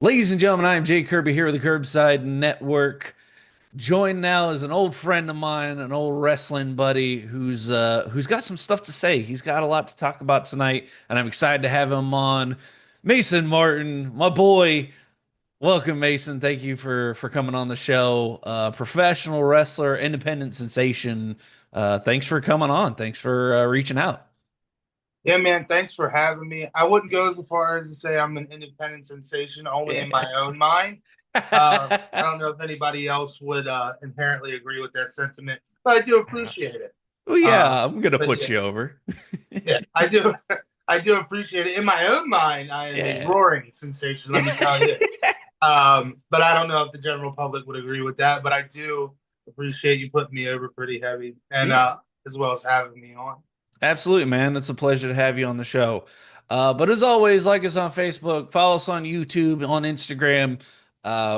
Ladies and gentlemen, I am Jay Kirby here with the Kirbside Network. Joined now is an old friend of mine, an old wrestling buddy who's got some stuff to say. He's got a lot to talk about tonight, and I'm excited to have him on. Mason Martin, my boy. Welcome, Mason. Thank you for coming on the show. Professional wrestler, independent sensation. Thanks for coming on. Thanks for reaching out. Yeah, man, thanks for having me. I wouldn't go as far as to say I'm an independent sensation only in my own mind. I don't know if anybody else would inherently agree with that sentiment, but I do appreciate it. Well, Um, yeah, I'm gonna but put yeah, you over. yeah, I do. I do appreciate it. In my own mind, I am a Yeah. roaring sensation, let me tell you. But I don't know if the general public would agree with that, but I do appreciate you putting me over pretty heavy and Yeah. as well as having me on. Absolutely, man. It's a pleasure to have you on the show. But as always, like us on Facebook, follow us on YouTube, on Instagram.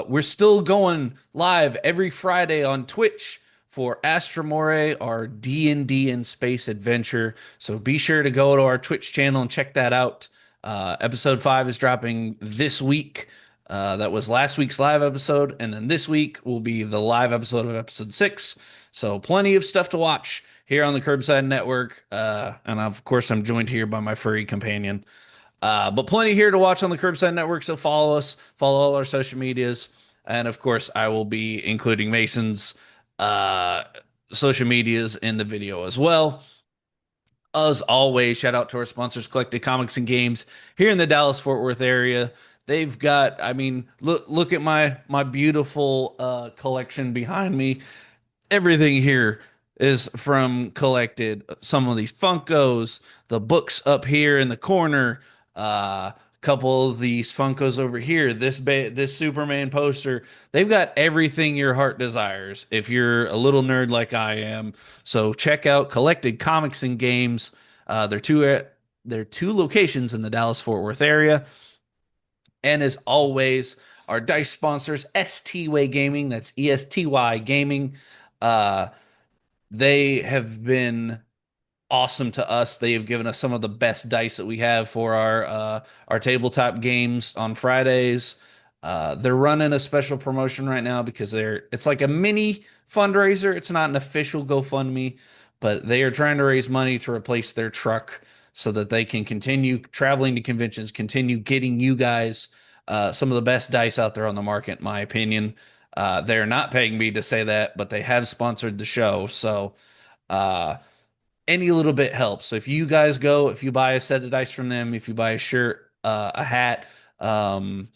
We're still going live every Friday on Twitch for Astromore, our D&D and space adventure. So be sure to go to our Twitch channel and check that out. Episode 5 is dropping this week. That was last week's live episode, and then this week will be the live episode of episode 6. So plenty of stuff to watch here on the Curbside Network. And of course, I'm joined here by my furry companion. But plenty here to watch on the Curbside Network. So follow us, follow all our social medias. And of course, I will be including Mason's uh, social medias in the video as well. As always, shout out to our sponsors, Collected Comics and Games here in the Dallas Fort Worth area. They've got, I mean, look at my beautiful collection behind me. Everything here is from Collected. Some of these Funkos, the books up here in the corner, a couple of these Funkos over here, this Superman poster. They've got everything your heart desires if you're a little nerd like I am. So check out Collected Comics and Games. They're two locations in the Dallas Fort Worth area. And as always, our dice sponsors, STY Gaming, that's ESTY Gaming. Uh, they have been awesome to us. They have given us some of the best dice that we have for our tabletop games on Fridays. They're running a special promotion right now because it's like a mini fundraiser. It's not an official GoFundMe, but they are trying to raise money to replace their truck so that they can continue traveling to conventions, continue getting you guys some of the best dice out there on the market, in my opinion. They're not paying me to say that, but they have sponsored the show. So uh, any little bit helps. So if you guys go, if you buy a set of dice from them, if you buy a shirt, a hat, um,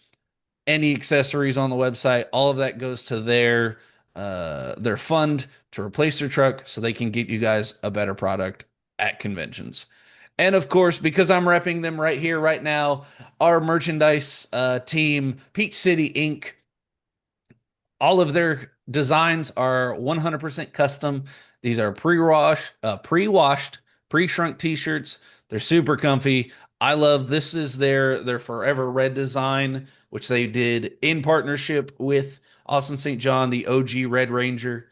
any accessories on the website, all of that goes to their fund to replace their truck so they can get you guys a better product at conventions. And of course, because I'm repping them right here, right now, our merchandise team, Peach City Inc., all of their designs are 100% custom. These are pre-washed, pre-shrunk t-shirts. They're super comfy. I love this is their Forever Red design, which they did in partnership with Austin St. John, the OG Red Ranger,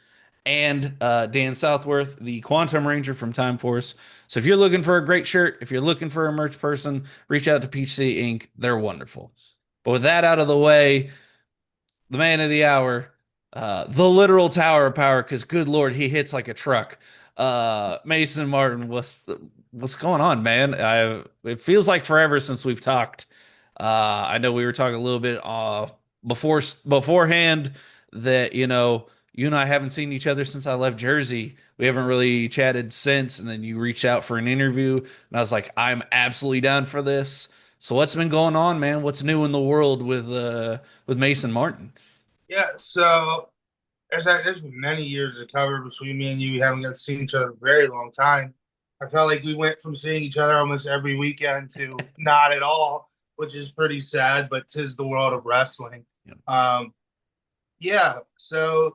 and Dan Southworth, the Quantum Ranger from Time Force. So if you're looking for a great shirt, if you're looking for a merch person, reach out to Peach City Inc. They're wonderful. But with that out of the way, the man of the hour, the literal tower of power, because good lord, he hits like a truck. Mason Martin, what's going on, man? It feels like forever since we've talked. I know we were talking a little bit beforehand that you and I haven't seen each other since I left Jersey. We haven't really chatted since, and then you reached out for an interview, and I was like, I'm absolutely down for this. So what's been going on, man? What's new in the world with Mason Martin? Yeah, so there's been many years to cover between me and you. We haven't got to see each other in a very long time. I felt like we went from seeing each other almost every weekend to not at all, which is pretty sad, but tis the world of wrestling. Yeah. Yeah, so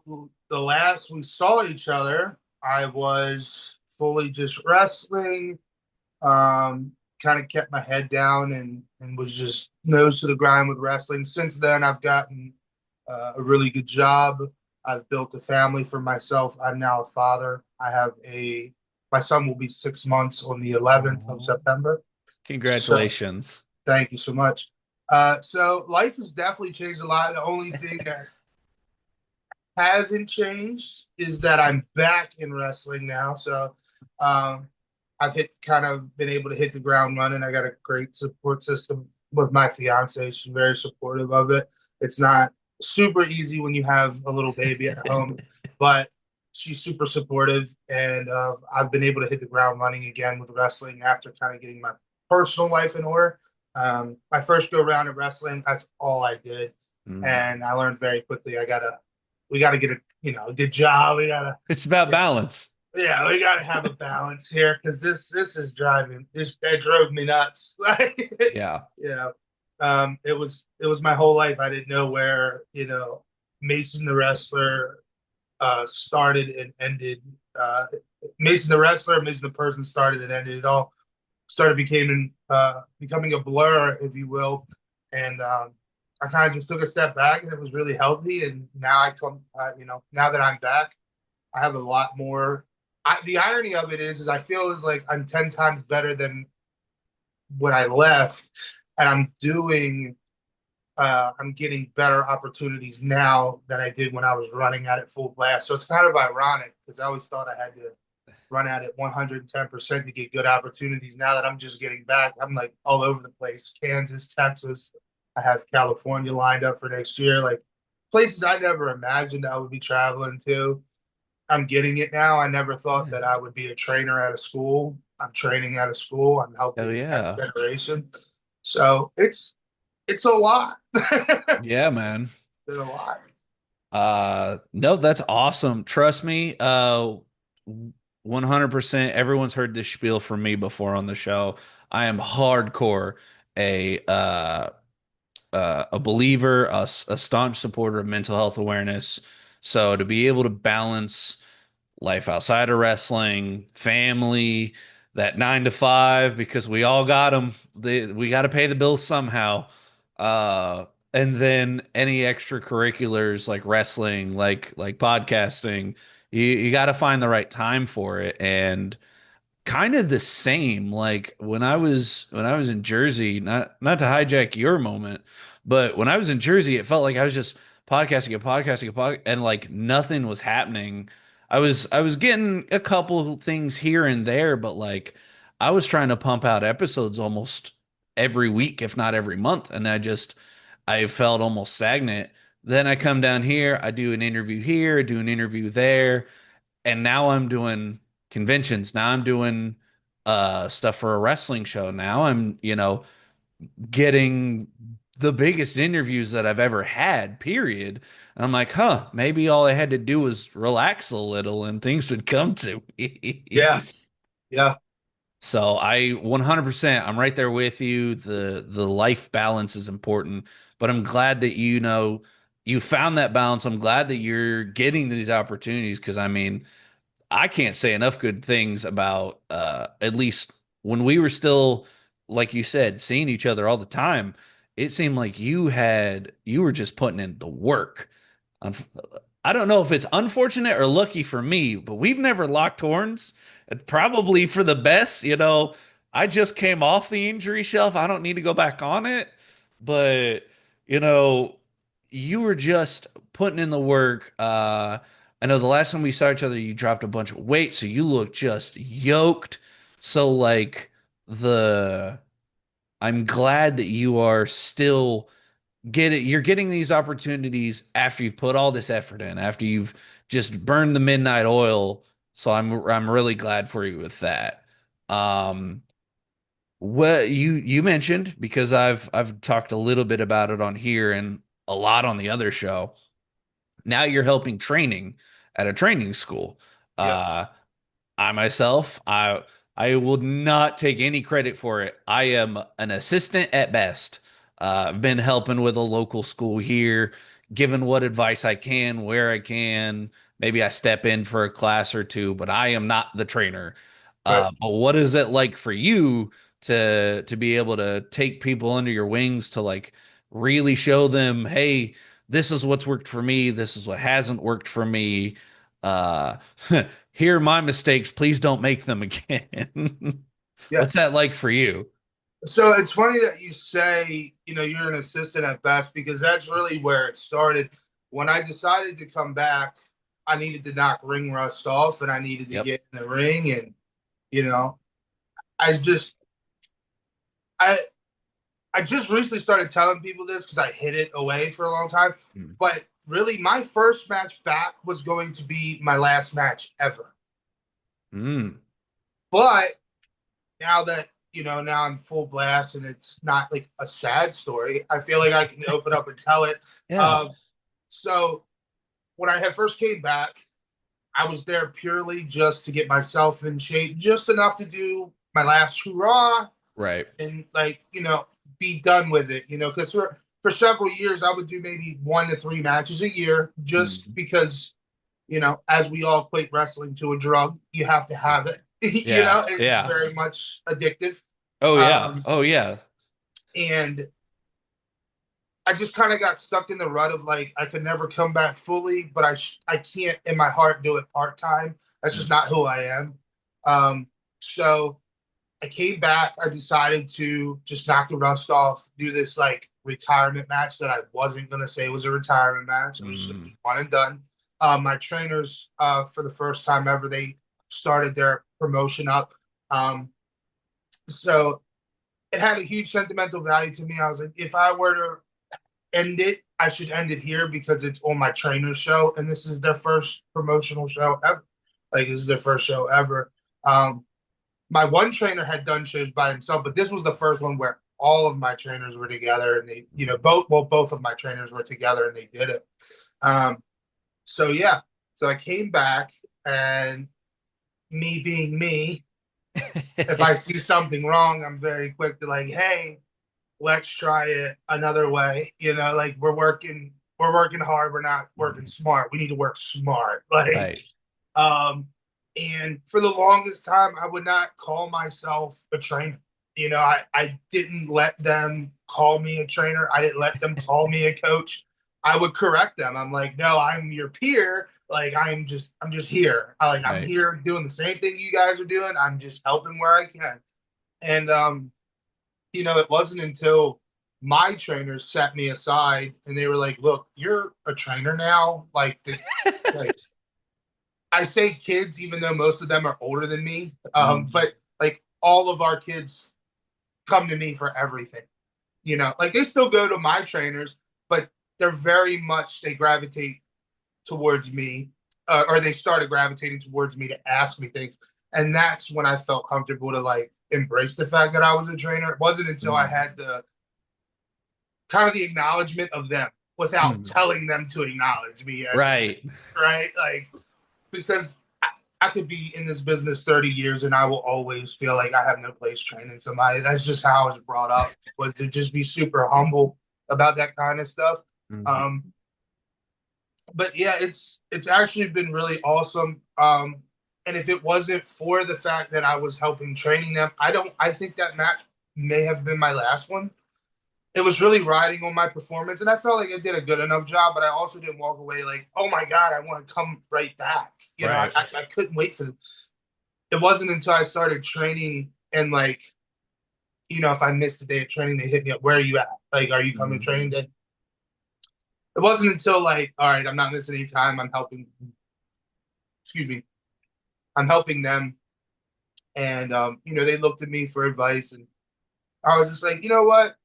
the last we saw each other, I was fully just wrestling, kind of kept my head down and was just nose to the grind with wrestling. Since then, I've gotten a really good job. I've built a family for myself. I'm now a father. My son will be 6 months on the 11th of Oh, September. So congratulations. thank you so much. So life has definitely changed a lot. The only thing that hasn't changed is that I'm back in wrestling now. So um, I've kind of been able to hit the ground running. I got a great support system with my fiance. She's very supportive of it. It's not super easy when you have a little baby at home, but she's super supportive, and I've been able to hit the ground running again with wrestling after kind of getting my personal life in order. My first go round at wrestling, that's all I did, Mm. and I learned very quickly. We gotta get a good job. We gotta, It's about yeah, balance. yeah, we gotta have a balance here because this is driving. This that drove me nuts. Like, Yeah. you know, it was my whole life. I didn't know where Mason the wrestler started and ended. Mason the wrestler, Mason the person started and ended. It all started becoming a blur, if you will. And I kind of just took a step back, and it was really healthy. And now now that I'm back, I have a lot more. The irony of it is I feel is like I'm 10 times better than when I left, and I'm getting better opportunities now than I did when I was running at it full blast. So it's kind of ironic because I always thought I had to run at it 110% to get good opportunities. Now that I'm just getting back, I'm like all over the place. Kansas, Texas. I have California lined up for next year. Like places I never imagined I would be traveling to. I'm getting it now. I never thought Yeah. that I would be a trainer at a school. I'm training at a school. I'm Oh helping the next yeah. generation. So it's a lot. It's Yeah, man. a lot. No, that's awesome. Trust me, 100% everyone's heard this spiel from me before on the show. I am hardcore a believer, a staunch supporter of mental health awareness. So to be able to balance life outside of wrestling, family, that 9 to 5, because we all got them. We got to pay the bills somehow. Uh, and then any extracurriculars like wrestling, like podcasting, you got to find the right time for it. And kind of the same like when I was in Jersey, not to hijack your moment, but when I was in Jersey it felt like I was just podcasting and like nothing was happening. I was getting a couple things here and there, but like I was trying to pump out episodes almost every week if not every month, and I felt almost stagnant. Then I come down here, I do an interview here, I do an interview there, and now I'm doing conventions. Now I'm doing stuff for a wrestling show. Now I'm, getting the biggest interviews that I've ever had, period. And I'm like, huh, maybe all I had to do was relax a little and things would come to me. Yeah, yeah, So I 100%, I'm right there with you. The life balance is important, but I'm glad that you found that balance. I'm glad that you're getting these opportunities because I mean, I can't say enough good things about at least when we were still, like you said, seeing each other all the time. It seemed like you were just putting in the work. Unf- I don't know if it's unfortunate or lucky for me, but we've never locked horns. It's probably for the best. I just came off the injury shelf. I don't need to go back on it. But, you know, you were just putting in the work. I know the last time we saw each other, you dropped a bunch of weight, so you look just yoked. So, like, the I'm glad that you are still you're getting these opportunities after you've put all this effort in, after you've just burned the midnight oil. So I'm really glad for you with that. Um, what you mentioned, because I've talked a little bit about it on here and a lot on the other show. Now you're helping training at a training school. yep, Uh, I myself, I will not take any credit for it. I am an assistant at best. I've been helping with a local school here, giving what advice I can, where I can. Maybe I step in for a class or two, but I am not the trainer. right. But what is it like for you to be able to take people under your wings to like really show them, hey, this is what's worked for me, this is what hasn't worked for me. Uh, here are my mistakes. Please don't make them again. Yeah. What's that like for you? So it's funny that you say, you're an assistant at best because that's really where it started. When I decided to come back, I needed to knock ring rust off and I needed to Yep. get in the ring. And, you know, I just, I, I just recently started telling people this because I hid it away for a long time. Mm. But really, my first match back was going to be my last match ever. Mm. But now that now I'm full blast and it's not like a sad story, I feel like I can open up and tell it. Yeah. So when I had first came back, I was there purely just to get myself in shape, just enough to do my last hurrah Right. and be done with it. Because for several years I would do maybe 1 to 3 matches a year, just Mm. because as we all equate wrestling to a drug, you have to have it. Yeah. It's Yeah. very much addictive. Oh yeah. Um, Oh yeah. and I just kind of got stuck in the rut of like I could never come back fully, but I can't in my heart do it part time. That's just Mm. not who I am. Um, so I came back. I decided to just knock the rust off, do this like retirement match that I wasn't gonna say was a retirement match. It was just gonna Mm. be one and done. My trainers, for the first time ever, they started their promotion up. Um, so it had a huge sentimental value to me. I was like, if I were to end it, I should end it here because it's on my trainer's show, and this is their first promotional show ever. Like this is their first show ever. Um, my one trainer had done shows by himself, but this was the first one where all of my trainers were together, and they, both of my trainers were together, and they did it. Um, so yeah, so I came back, and me being me, if I see something wrong, I'm very quick to like, hey, let's try it another way. Like we're working hard, we're not working Mm. smart. We need to work smart. Like, Right. um, and for the longest time, I would not call myself a trainer. I didn't let them call me a trainer. I didn't let them call me a coach. I would correct them. I'm like, no, I'm your peer. Like I'm just here. I'm Right. here doing the same thing you guys are doing. I'm just helping where I can. And it wasn't until my trainers set me aside and they were like, "Look, you're a trainer now." Like I say kids, even though most of them are older than me. Mm. But like all of our kids come to me for everything. Like they still go to my trainers, but they're very much they gravitate towards me, or they started gravitating towards me to ask me things, and that's when I felt comfortable to like embrace the fact that I was a trainer. It wasn't until I Mm. had the kind of the acknowledgement of them without Mm. telling them to acknowledge me as a trainer, Right. right? Like because I could be in this business 30 years and I will always feel like I have no place training somebody. That's just how I was brought up, was to just be super humble about that kind of stuff. Mm. Um, but yeah, it's actually been really awesome. And if it wasn't for the fact that I was helping training them, I think that match may have been my last one. It was really riding on my performance, and I felt like I did a good enough job. But I also didn't walk away like, oh my god, I want to come right back. Right. I couldn't wait for them. It wasn't until I started training and like, if I missed a day of training, they hit me up. Where are you at? Like, are you coming training Mm. day? It wasn't until like, all right, I'm not missing any time. I'm helping. Excuse me. I'm helping them, and they looked at me for advice, and I was just like, you know what?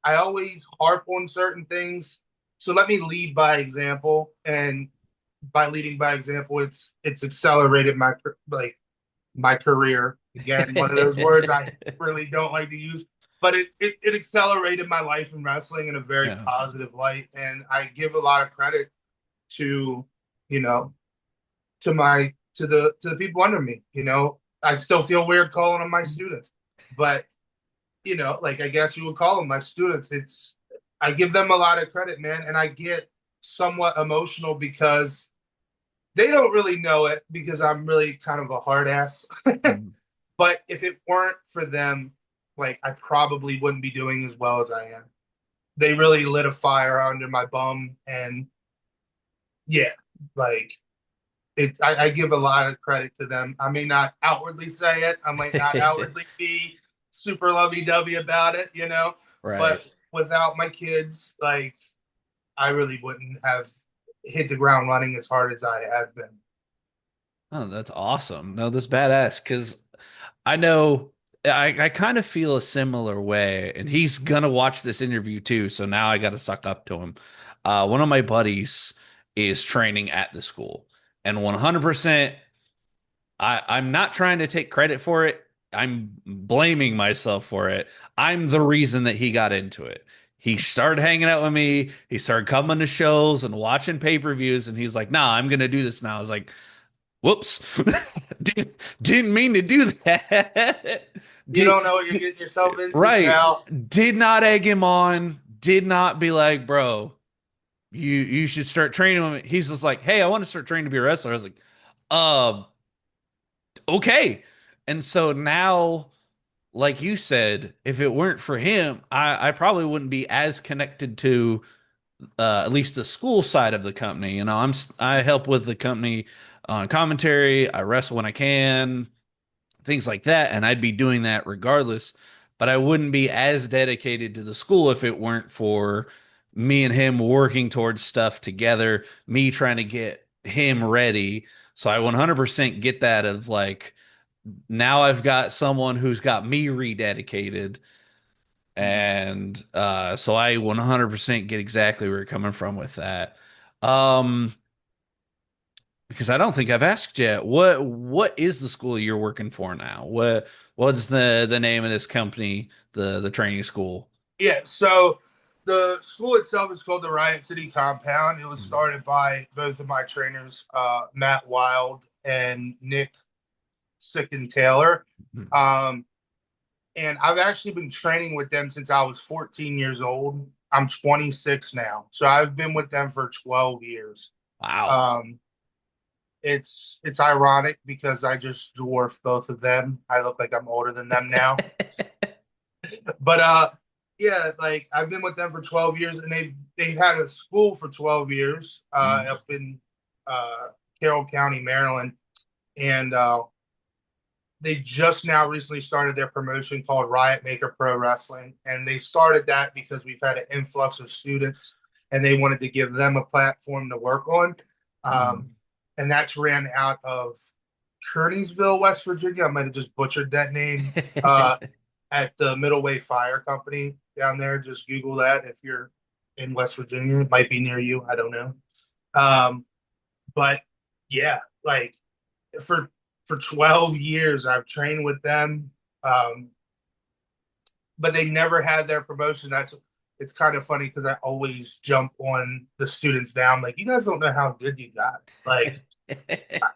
I always harp on certain things, so let me lead by example. And by leading by example, it's accelerated my career. Again, one of those words I really don't like to use, but it accelerated my life in wrestling in a very Yeah. positive light, and I give a lot of credit to you know to the people under me. I still feel weird calling them my students, but like I guess you would call them my students. I give them a lot of credit, man, and I get somewhat emotional because they don't really know it because I'm really kind of a hard ass. Mm. But if it weren't for them, like I probably wouldn't be doing as well as I am. They really lit a fire under my bum, and yeah, like I give a lot of credit to them. I may not outwardly say it. I might not outwardly be super lovey-dovey about it, Right. but without my kids, like I really wouldn't have hit the ground running as hard as I have been. Oh, that's awesome. No, that's badass because I know I kind of feel a similar way, and he's gonna watch this interview too, so now I gotta suck up to him. One of my buddies is training at the school, and 100%, I'm not trying to take credit for it. I'm blaming myself for it. I'm the reason that he got into it. He started hanging out with me. He started coming to shows and watching pay-per-views, and he's like, "Nah, I'm gonna do this now." I was like, "Whoops, didn't mean to do that." You Did, don't know what you're getting yourself into, right? pal. Did not egg him on. Did not be like, "Bro, you should start training him." He's just like, "Hey, I want to start training to be a wrestler." I was like, "Uh, okay." And so now, like you said, if it weren't for him, I probably wouldn't be as connected to at least the school side of the company. I help with the company on commentary. I wrestle when I can, things like that, and I'd be doing that regardless. But I wouldn't be as dedicated to the school if it weren't for me and him working towards stuff together, me trying to get him ready. So I 100% get that of like now I've got someone who's got me rededicated. And so I 100% get exactly where you're coming from with that. Um, because I don't think I've asked yet. What is the school you're working for now? What's the name of this company, the training school? Yeah, so the school itself is called the Riot City Compound. It was started by both of my trainers, Matt Wild and Nick Sicken Taylor. Um, and I've actually been training with them since I was 14 years old. I'm 26 now, so I've been with them for 12 years. Wow. Um, it's ironic because I just dwarf both of them. I look like I'm older than them now. But yeah, like I've been with them for 12 years and they've had a school for 12 years up in uh Carroll County, Maryland. And they just now recently started their promotion called Riot Maker Pro Wrestling. And they started that because we've had an influx of students and they wanted to give them a platform to work on. Um, and that's ran out of Kearneysville, West Virginia. I might have just butchered that name. At the Middleway Fire Company down there. Just Google that if you're in West Virginia. It might be near you. I don't know. Um, but yeah, like for 12 years I've trained with them. But they never had their promotion. It's kind of funny because I always jump on the students down. Like, you guys don't know how good you got. Like,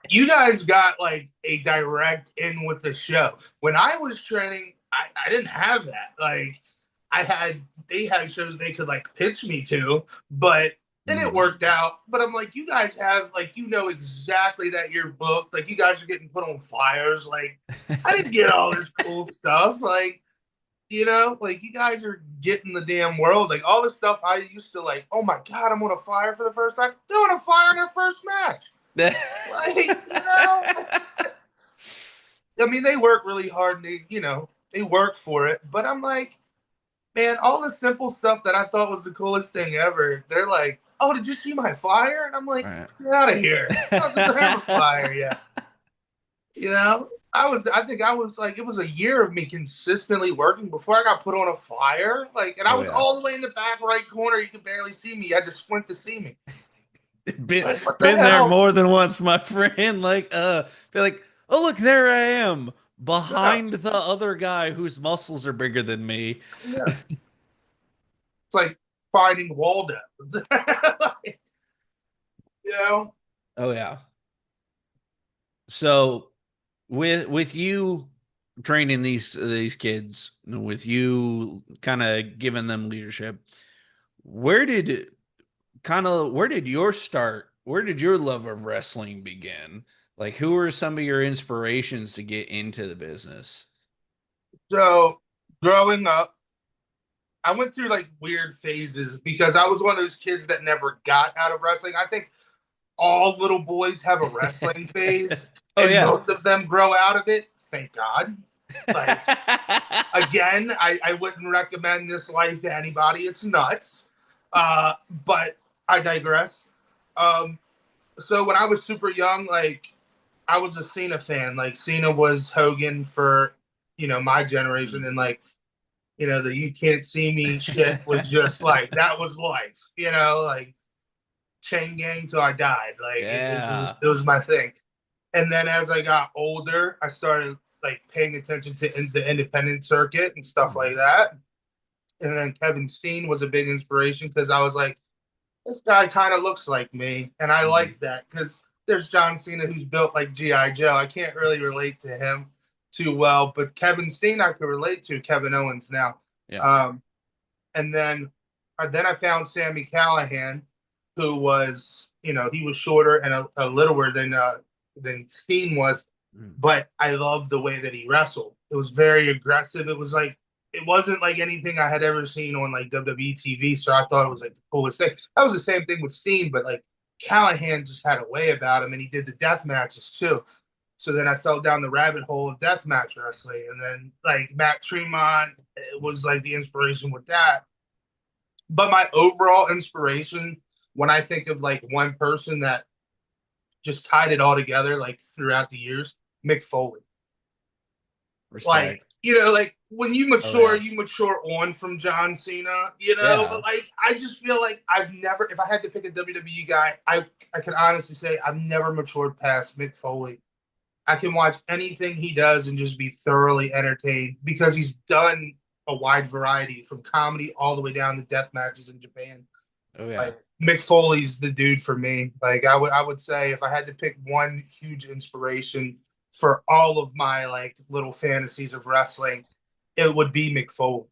you guys got like a direct in with the show. When I was training, I didn't have that. Like, they had shows they could like pitch me to, but and it worked out. But I'm like, you guys have like, exactly that you're booked. Like, you guys are getting put on flyers. Like, I didn't get all this cool stuff. Like, like you guys are getting the damn world. Like all the stuff I used to like, oh my God, I'm on a fire for the first time. They're on a fire in their first match. Like, I mean, they work really hard and they work for it. But I'm like, man, all the simple stuff that I thought was the coolest thing ever, they're like, oh, did you see my flyer? And I'm like, Right. get out of here. I don't even have a flyer yet. I think I was like, it was a year of me consistently working before I got put on a flyer. Like, and I Oh was yeah. all the way in the back right corner. You could barely see me. You had to squint to see me. Been Like, what the been there hell? more than once, my friend. Like, be like, oh look, there I am Yeah. behind the other guy whose muscles are bigger than me. Yeah. It's like finding Waldo. Like, you know? Oh yeah. So with you training these kids, with you kind of giving them leadership, where did where did your love of wrestling begin? Like who are some of your inspirations to get into the business? So growing up, I went through like weird phases because I was one of those kids that never got out of wrestling. I think all little boys have a wrestling phase, Oh and yeah. most of them grow out of it. Thank God. Like, again, I wouldn't recommend this life to anybody. It's nuts. But I digress. Um, so when I was super young, like I was a Cena fan. Like Cena was Hogan for my generation, and like the "you can't see me" shit was just like that was life. Like chain gang till I died. Like Yeah. it was my thing. And then as I got older, I started like paying attention to the independent circuit and stuff like that. And then Kevin Steen was a big inspiration because I was like, this guy kind of looks like me, and I Mhm. like that because there's John Cena who's built like GI Joe. I can't really relate to him too well, but Kevin Steen I could relate to. Kevin Owens now, Yeah. um, and then I found Sammy Callahan, who was he was shorter and a littler than Steen was, Mm. but I loved the way that he wrestled. It was very aggressive. It wasn't like anything I had ever seen on like WWE TV, so I thought it was like the coolest thing. That was the same thing with Steen, but like Callahan just had a way about him, and he did the death matches too. So then I fell down the rabbit hole of deathmatch wrestling, and then like Matt Tremont was like the inspiration with that. But my overall inspiration, when I think of like one person that just tied it all together, like throughout the years, Mick Foley. Like, Respect. like when Oh yeah. you mature on from John Cena, but Yeah. like I just feel like I've never, if I had to pick a WWE guy, I can honestly say I've never matured past Mick Foley. I can watch anything he does and just be thoroughly entertained because he's done a wide variety from comedy all the way down to death matches in Japan. Oh yeah. Like Mick Foley's the dude for me. Like I would say if I had to pick one huge inspiration for all of my like little fantasies of wrestling, it would be Mick Foley.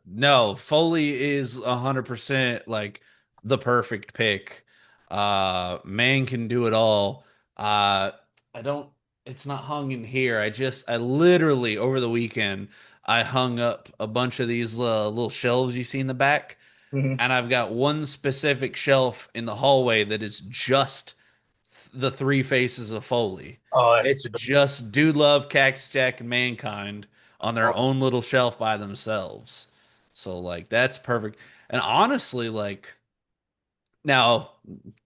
No, Foley is 100% like the perfect pick. Man can do it all. I don't it's not hung in here. I literally over the weekend I hung up a bunch of these little shelves you see in the back, Mhm. and I've got one specific shelf in the hallway that is just the three faces of Foley. Oh, that's It's just Dude Love, Cactus Jack, and Mankind on their dope. own little shelf by themselves. So like that's perfect. And honestly, like now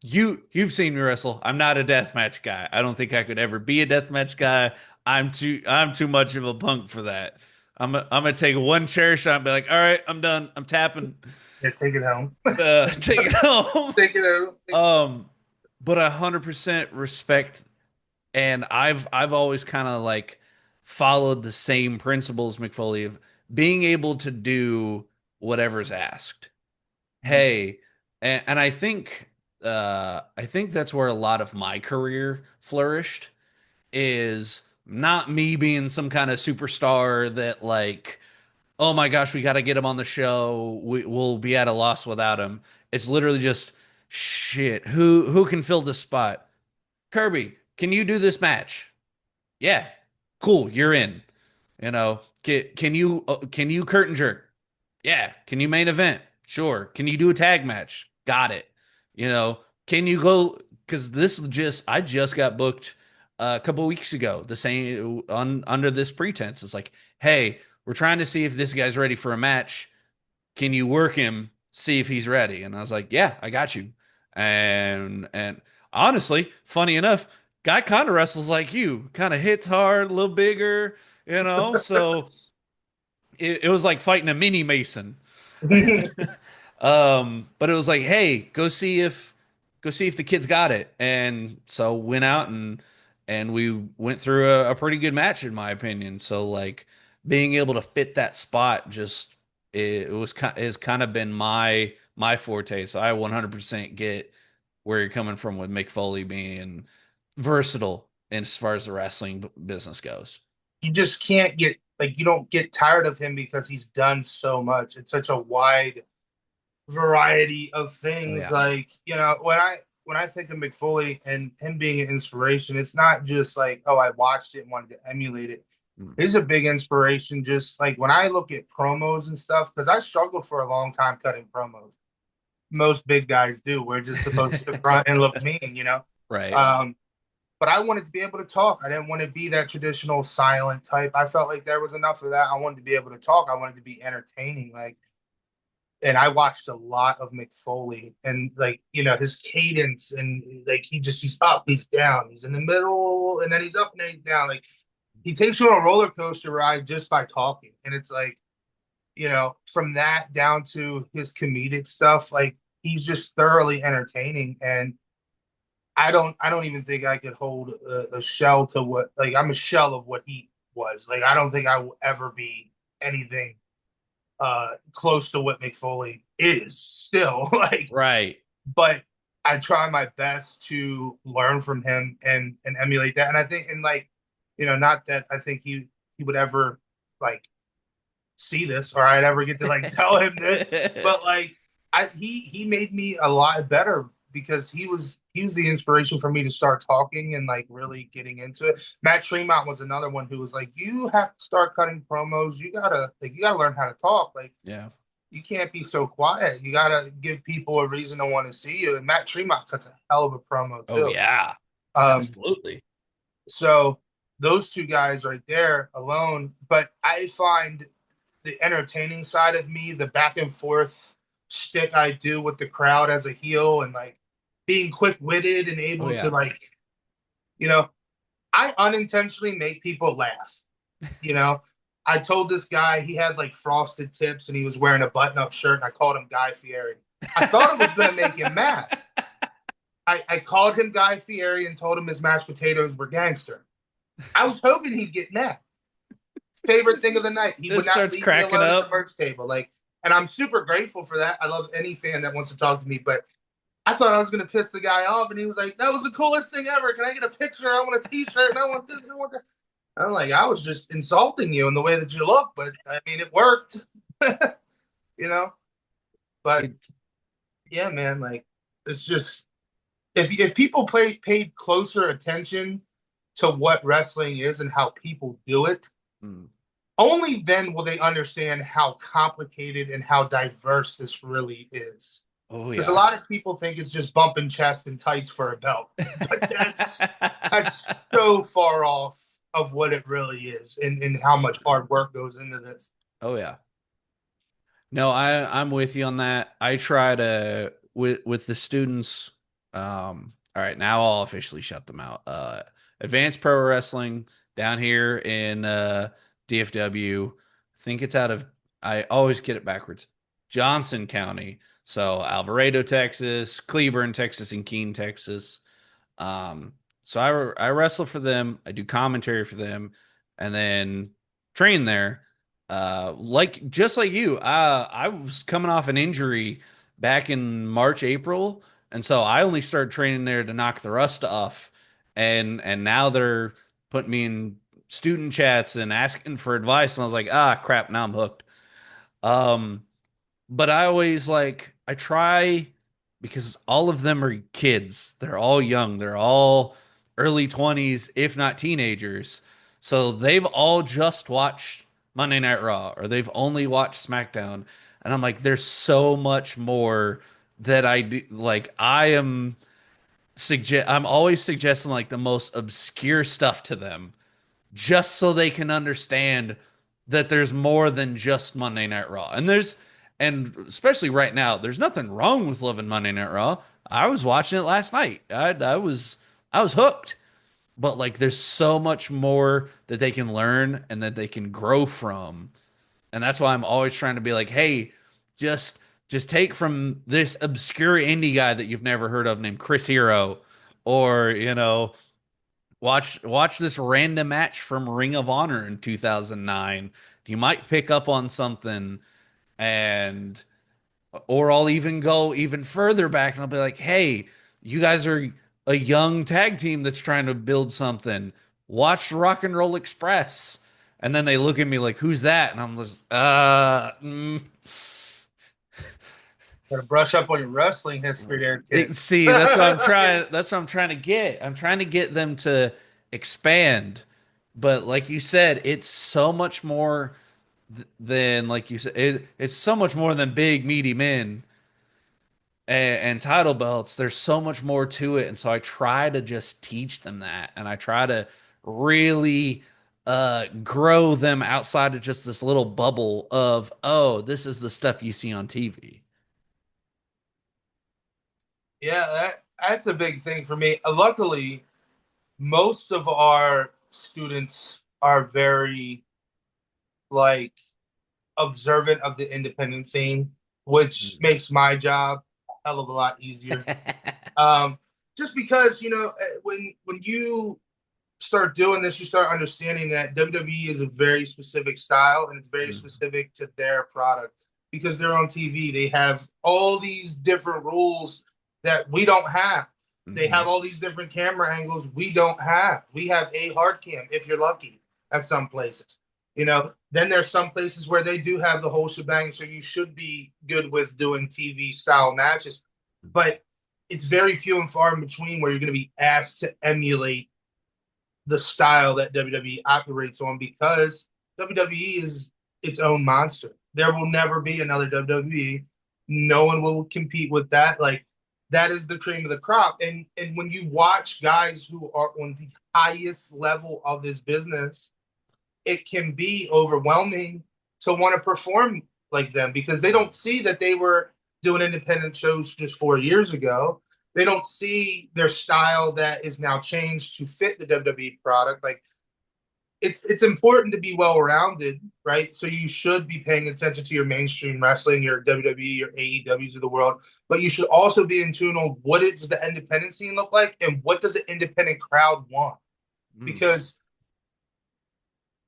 you've seen me wrestle. I'm not a deathmatch guy. I don't think I could ever be a deathmatch guy. I'm too much of a punk for that. I'm gonna take one chair shot and be like, all right, I'm done. I'm tapping. Yeah, take it home. Take it home. Take it home. Um, but 100% respect, and I've always kind of like followed the same principles, McFoley, of being able to do whatever's asked. Hey, and I think that's where a lot of my career flourished, is not me being some kind of superstar that like, oh my gosh, we got to get him on the show. We'll be at a loss without him. It's literally just shit. Who can fill this spot? Kirby, can you do this match? Yeah, cool, you're in. Can you curtain jerk? Yeah. Can you main event? Sure. Can you do a tag match? Got it. You know, can you go? Because I just got booked a couple weeks ago. The same under this pretense. It's like, hey, we're trying to see if this guy's ready for a match. Can you work him? See if he's ready. And I was like, yeah, I got you. And honestly, funny enough, guy kind of wrestles like you, kind of hits hard, a little bigger, So it was like fighting a mini Mason. But it was like, hey, go see if the kids got it. And so went out and we went through a pretty good match in my opinion. So like being able to fit that spot just it was has kind of been my forte. So I 100% get where you're coming from with Mick Foley being versatile as far as the wrestling business goes. You just can't get like you don't get tired of him because he's done so much. It's such a wide variety of Oh things. yeah. Like, when I think of McFoley and him being an inspiration, it's not just like, oh, I watched it and wanted to emulate it. Mm. He's a big inspiration, just like when I look at promos and stuff, because I struggled for a long time cutting promos. Most big guys do. We're just supposed to front and look mean. Right. Um, but I wanted to be able to talk. I didn't want to be that traditional silent type. I felt like there was enough of that. I wanted to be able to talk. I wanted to be entertaining. Like, and I watched a lot of McFoley and like, his cadence and like he's up, he's down, he's in the middle, and then he's up and then he's down. Like he takes you on a roller coaster ride just by talking. And it's like, from that down to his comedic stuff, like he's just thoroughly entertaining. And I don't even think I could hold a shell to what, like, I'm a shell of what he was. Like, I don't think I will ever be anything close to what McFoley is still. Like, Right. but I try my best to learn from him and emulate that. And I think, and like, not that I think he would ever like see this or I'd ever get to like tell him this, but like he made me a lot better because he was the inspiration for me to start talking and like really getting into it. Matt Tremont was another one who was like, you have to start cutting promos. You gotta learn how to talk. Like Yeah. you can't be so quiet. You gotta give people a reason to want to see you. And Matt Tremont cuts a hell of a promo Oh too. yeah. Um, Absolutely. so those two guys right there alone, but I find the entertaining side of me, the back and forth stick I do with the crowd as a heel and like being quick witted and Oh able to yeah. like, you know, I unintentionally make people laugh. You know, I told this guy he had like frosted tips and he was wearing a button up shirt and I called him Guy Fieri. I thought it was going to make him mad. I called him Guy Fieri and told him his mashed potatoes were gangster. I was hoping he'd get mad. Favorite thing of the night. He would Just not starts leave me cracking alone at the up. merch table. Like, and I'm super grateful for that. I love any fan that wants to talk to me, but I thought I was gonna piss the guy off, and he was like, "That was the coolest thing ever. Can I get a picture? I want a T-shirt, and I want this, and I want that." I'm like, I was just insulting you in the way that you look, but I mean, it worked, you know. But It, yeah, man, like it's just if people paid closer attention to what wrestling is and how people do it, mm, only then will they understand how complicated and how diverse this really is. oh Because a yeah. lot of people think it's just bumping chest and tights for a belt, but that's so far off of what it really is and how much hard work goes into this. Oh yeah. No, I'm with you on that. I try to with the students. All right, now I'll officially shut them out. Advanced Pro Wrestling down here in DFW. I think it's out of. I always get it backwards. Johnson County. So Alvarado, Texas, Cleburne, Texas, and Keene, Texas. So I wrestle for them. I do commentary for them, and then train there. Like just like you, I was coming off an injury back in March, April, and so I only started training there to knock the rust off. And now they're putting me in student chats and asking for advice, and I was like, ah, crap, now I'm hooked. Um, but I always like I try because all of them are kids. They're all young. They're all early 20s, if not teenagers. So they've all just watched Monday Night Raw or they've only watched SmackDown. And I'm like, there's so much more that I do. Like I'm always suggesting like the most obscure stuff to them just so they can understand that there's more than just Monday Night Raw. And especially right now, there's nothing wrong with loving Monday Night Raw. I was watching it last night. I was hooked. But like there's so much more that they can learn and that they can grow from. And that's why I'm always trying to be like, "Hey, just just take from this obscure indie guy that you've never heard of named Chris Hero or, watch this random match from Ring of Honor in 2009. You might pick up on something and or I'll even go even further back and I'll be like, "Hey, you guys are a young tag team that's trying to build something. Watch Rock and Roll Express." And then they look at me like, "Who's that?" And I'm just, Gotta brush up on your wrestling history there, kid. See, that's what I'm trying. That's what I'm trying to get. I'm trying to get them to expand. But like you said, it's so much more than like you said. It's so much more than big meaty men. and title belts, there's so much more to it. And so I try to just teach them that. And I try to really grow them outside of just this little bubble of, oh, this is the stuff you see on TV. Yeah, that's a big thing for me. Luckily, most of our students are very like observant of the independent scene, which Mm. makes my job a hell of a lot easier. Um, just because when you start doing this, you start understanding that WWE is a very specific style and it's very Mm. specific to their product because they're on TV. They have all these different rules that we don't have. They Mhm. have all these different camera angles we don't have. We have a hard cam if you're lucky at some places. Then there's some places where they do have the whole shebang, so you should be good with doing TV style matches. But it's very few and far in between where you're going to be asked to emulate the style that WWE operates on because WWE is its own monster. There will never be another WWE. No one will compete with that. Like that is the cream of the crop. And when you watch guys who are on the highest level of this business, it can be overwhelming to want to perform like them because they don't see that they were doing independent shows just 4 years ago. They don't see their style that is now changed to fit the WWE product. Like it's important to be well rounded, right? So you should be paying attention to your mainstream wrestling, your WWE, your AEWs of the world, but you should also be in tune on what does the independent scene look like and what does the independent crowd want. Mm. Because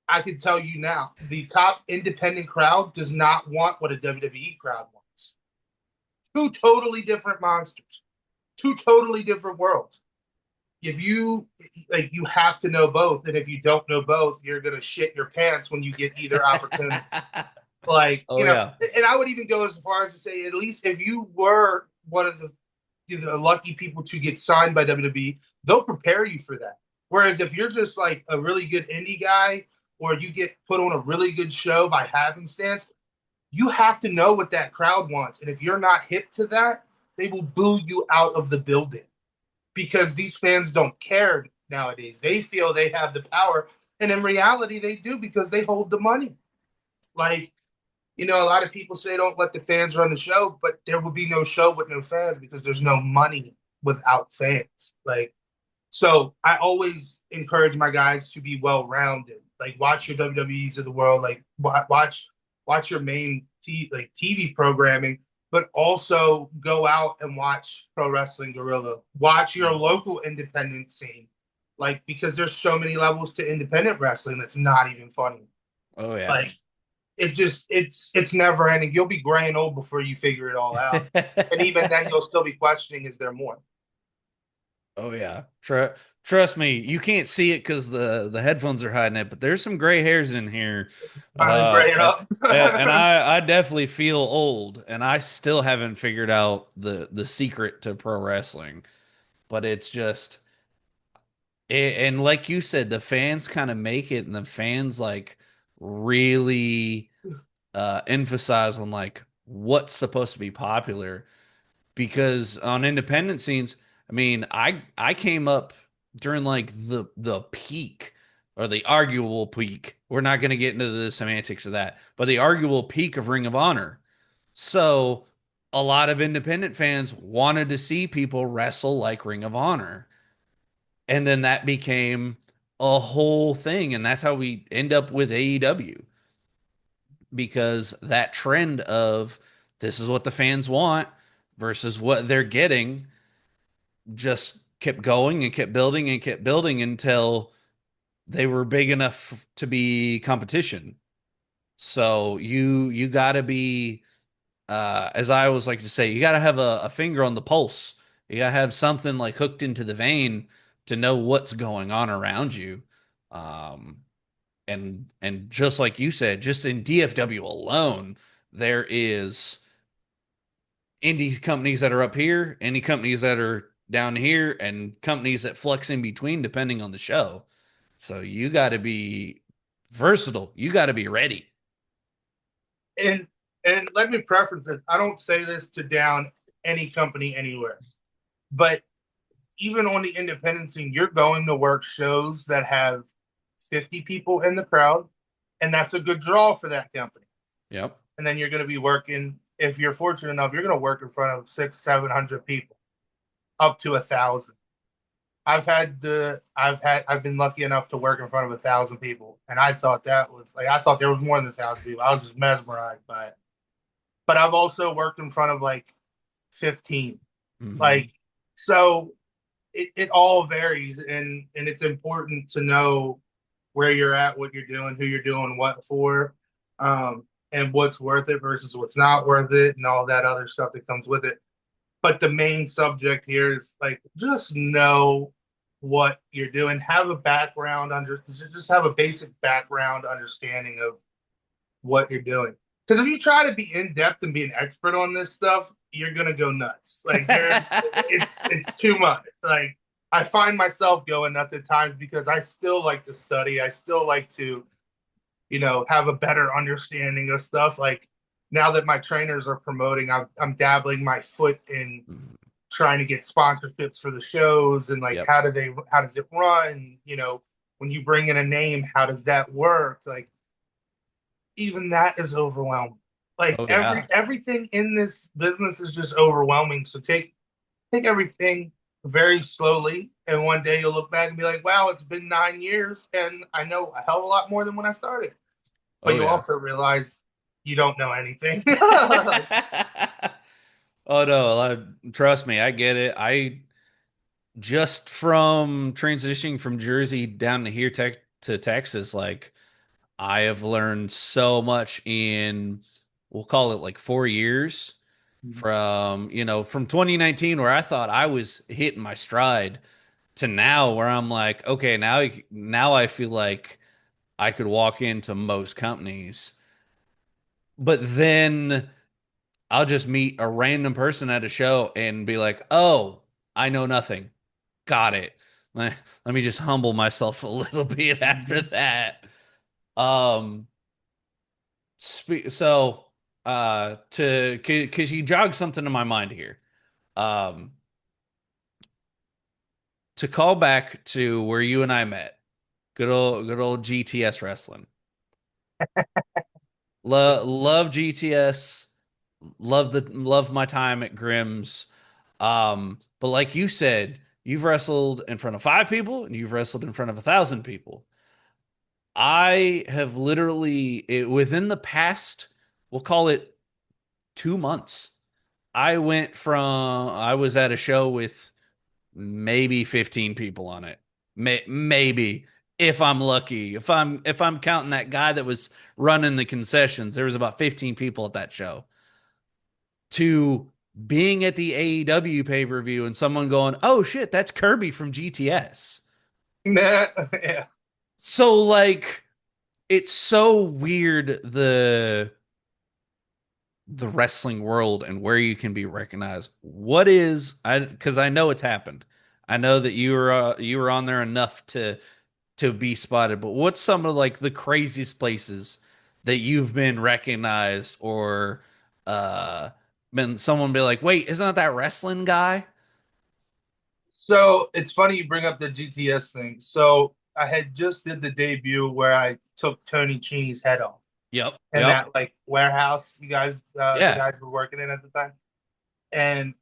I can tell you now, the top independent crowd does not want what a WWE crowd wants. Two totally different monsters, two totally different worlds. If you you have to know both, and if you don't know both, you're gonna shit your pants when you get either opportunity. Oh yeah. And I would even go as far as to say, at least if you were one of the lucky people to get signed by WWE, they'll prepare you for that. Whereas if you're just like a really good indie guy or you get put on a really good show by happenstance, you have to know what that crowd wants. And if you're not hip to that, they will boo you out of the building because these fans don't care nowadays. They feel they have the power. And in reality, they do because they hold the money. Like, a lot of people say don't let the fans run the show, but there would be no show with no fans because there's no money without fans. Like, so I always encourage my guys to be well rounded. Like, watch your WWEs of the world. Like, watch your main TV programming, but also go out and watch Pro Wrestling Guerrilla. Watch your local independent scene, like because there's so many levels to independent wrestling that's not even funny. Oh yeah. Like it's never ending. You'll be gray and old before you figure it all out. And even then you'll still be questioning, is there more? Oh yeah. Trust me, you can't see it because the headphones are hiding it, but there's some gray hairs in here. Finally graying Uh, up. and I definitely feel old, and I still haven't figured out the secret to pro wrestling. But it's just, and like you said, the fans kind of make it, and the fans like really emphasize on like what's supposed to be popular because on independent scenes, I mean, I came up during like the peak or the arguable peak. We're not going to get into the semantics of that, but the arguable peak of Ring of Honor. So a lot of independent fans wanted to see people wrestle like Ring of Honor. And then that became a whole thing. And that's how we end up with AEW because that trend of this is what the fans want versus what they're getting just kept going and kept building and kept building until they were big enough to be competition. So you got to be, as I always like to say, you got to have a finger on the pulse. You got to have something like hooked into the vein to know what's going on around you. Um, and just like you said, just in DFW alone, there is indie companies that are up here, indie companies that are down here, and companies that flex in between depending on the show. So you got to be versatile. You got to be ready. and and let me preference this. I don't say this to down any company anywhere. But even on the independent scene, you're going to work shows that have 50 people in the crowd, and that's a good draw for that company. Yep. And then you're going to be working, if you're fortunate enough, you're going to work in front of 600-700 people, up to 1,000. I've been lucky enough to work in front of 1,000 people, and I thought that was like I thought there was more than 1,000 people. I was just mesmerized by it. But I've also worked in front of like 15, Hmm. like so. It all varies, and it's important to know where you're at, what you're doing, who you're doing what for, and what's worth it versus what's not worth it, and all that other stuff that comes with it. But the main subject here is like just know what you're doing. Have a background under just have a basic background understanding of what you're doing. Because if you try to be in depth and be an expert on this stuff, you're gonna go nuts. Like it's too much. Like I find myself going nuts at times because I still like to study. I still like to, have a better understanding of stuff. Like now that my trainers are promoting, I'm dabbling my foot in trying to get sponsorships for the shows and like Yep. how does it run? When you bring in a name, how does that work? Like even that is overwhelming. Like Oh yeah. everything in this business is just overwhelming. So take everything very slowly, and one day you'll look back and be like, "Wow, it's been 9 years, and I know a hell of a lot more than when I started." But Oh you yeah. also realize you don't know anything. Oh no, trust me, I get it. I just from transitioning from Jersey down to here to Texas, like I have learned so much in we'll call it like 4 years from 2019 where I thought I was hitting my stride to now where I'm like, okay, now I feel like I could walk into most companies, but then I'll just meet a random person at a show and be like, "Oh, I know nothing. Got it." Let me just humble myself a little bit after that. Um, so to because you jog something in my mind here. Um, to call back to where you and I met, good old GTS wrestling. Love GTS. Love my time at Grimm's. But like you said, you've wrestled in front of 5 people and you've wrestled in front of 1,000 people. I have literally within the past, we'll call it 2 months. I was at a show with maybe 15 people on it. Maybe if I'm lucky. If I'm counting that guy that was running the concessions, there was about 15 people at that show. To being at the AEW pay-per-view and someone going, "Oh shit, that's Kirby from GTS." Yeah. So like it's so weird the wrestling world and where you can be recognized. What is I because I know it's happened. I know that you were on there enough to be spotted, but what's some of like the craziest places that you've been recognized or uh been someone be like, "Wait, isn't that wrestling guy?" So it's funny you bring up the GTS thing. So I had just did the debut where I took Tony Chini's head off Yep. in Yep. that like warehouse the Yeah. guys were working in at the time. And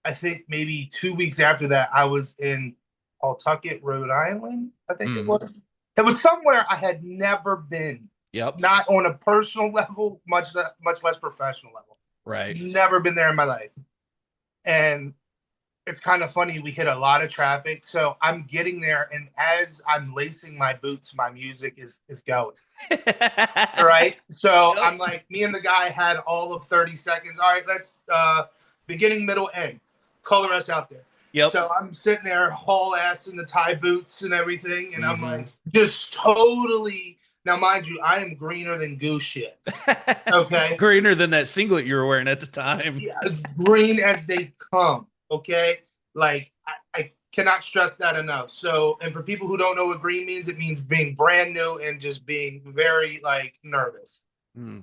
I think maybe 2 weeks after that, I was in Pawtucket, Rhode Island. I think it Mm. was. It was somewhere I had never been, Yep. not on a personal level, much less professional level. Right. Never been there in my life. And it's kind of funny. We hit a lot of traffic, so I'm getting there, and as I'm lacing my boots, my music is going. All right. So Yep. I'm like, me and the guy had all of 30 seconds. All right, let's beginning, middle, end. Color us out there. Yep. So I'm sitting there, haul ass in the tie boots and everything, and I'm Hmm. like, just totally. Now, mind you, I am greener than goose shit. Okay, Greener than that singlet you were wearing at the time. yeah, green as they come. Okay, like I cannot stress that enough. So, and for people who don't know what green means, it means being brand new and just being very like nervous. Mm.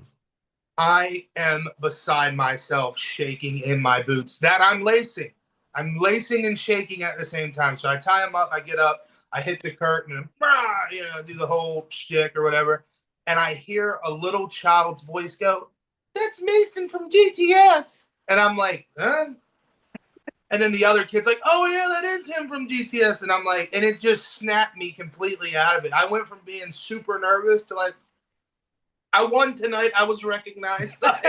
I am beside myself, shaking in my boots that I'm lacing. I'm lacing and shaking at the same time. So I tie them up, I get up, I hit the curtain, and do the whole shtick or whatever. And I hear a little child's voice go, "That's Mason from GTS." And I'm like, huh? And then the other kid's like, "Oh yeah, that is him from GTS." And I'm like, and it just snapped me completely out of it. I went from being super nervous to like, I won tonight. I was recognized. Like,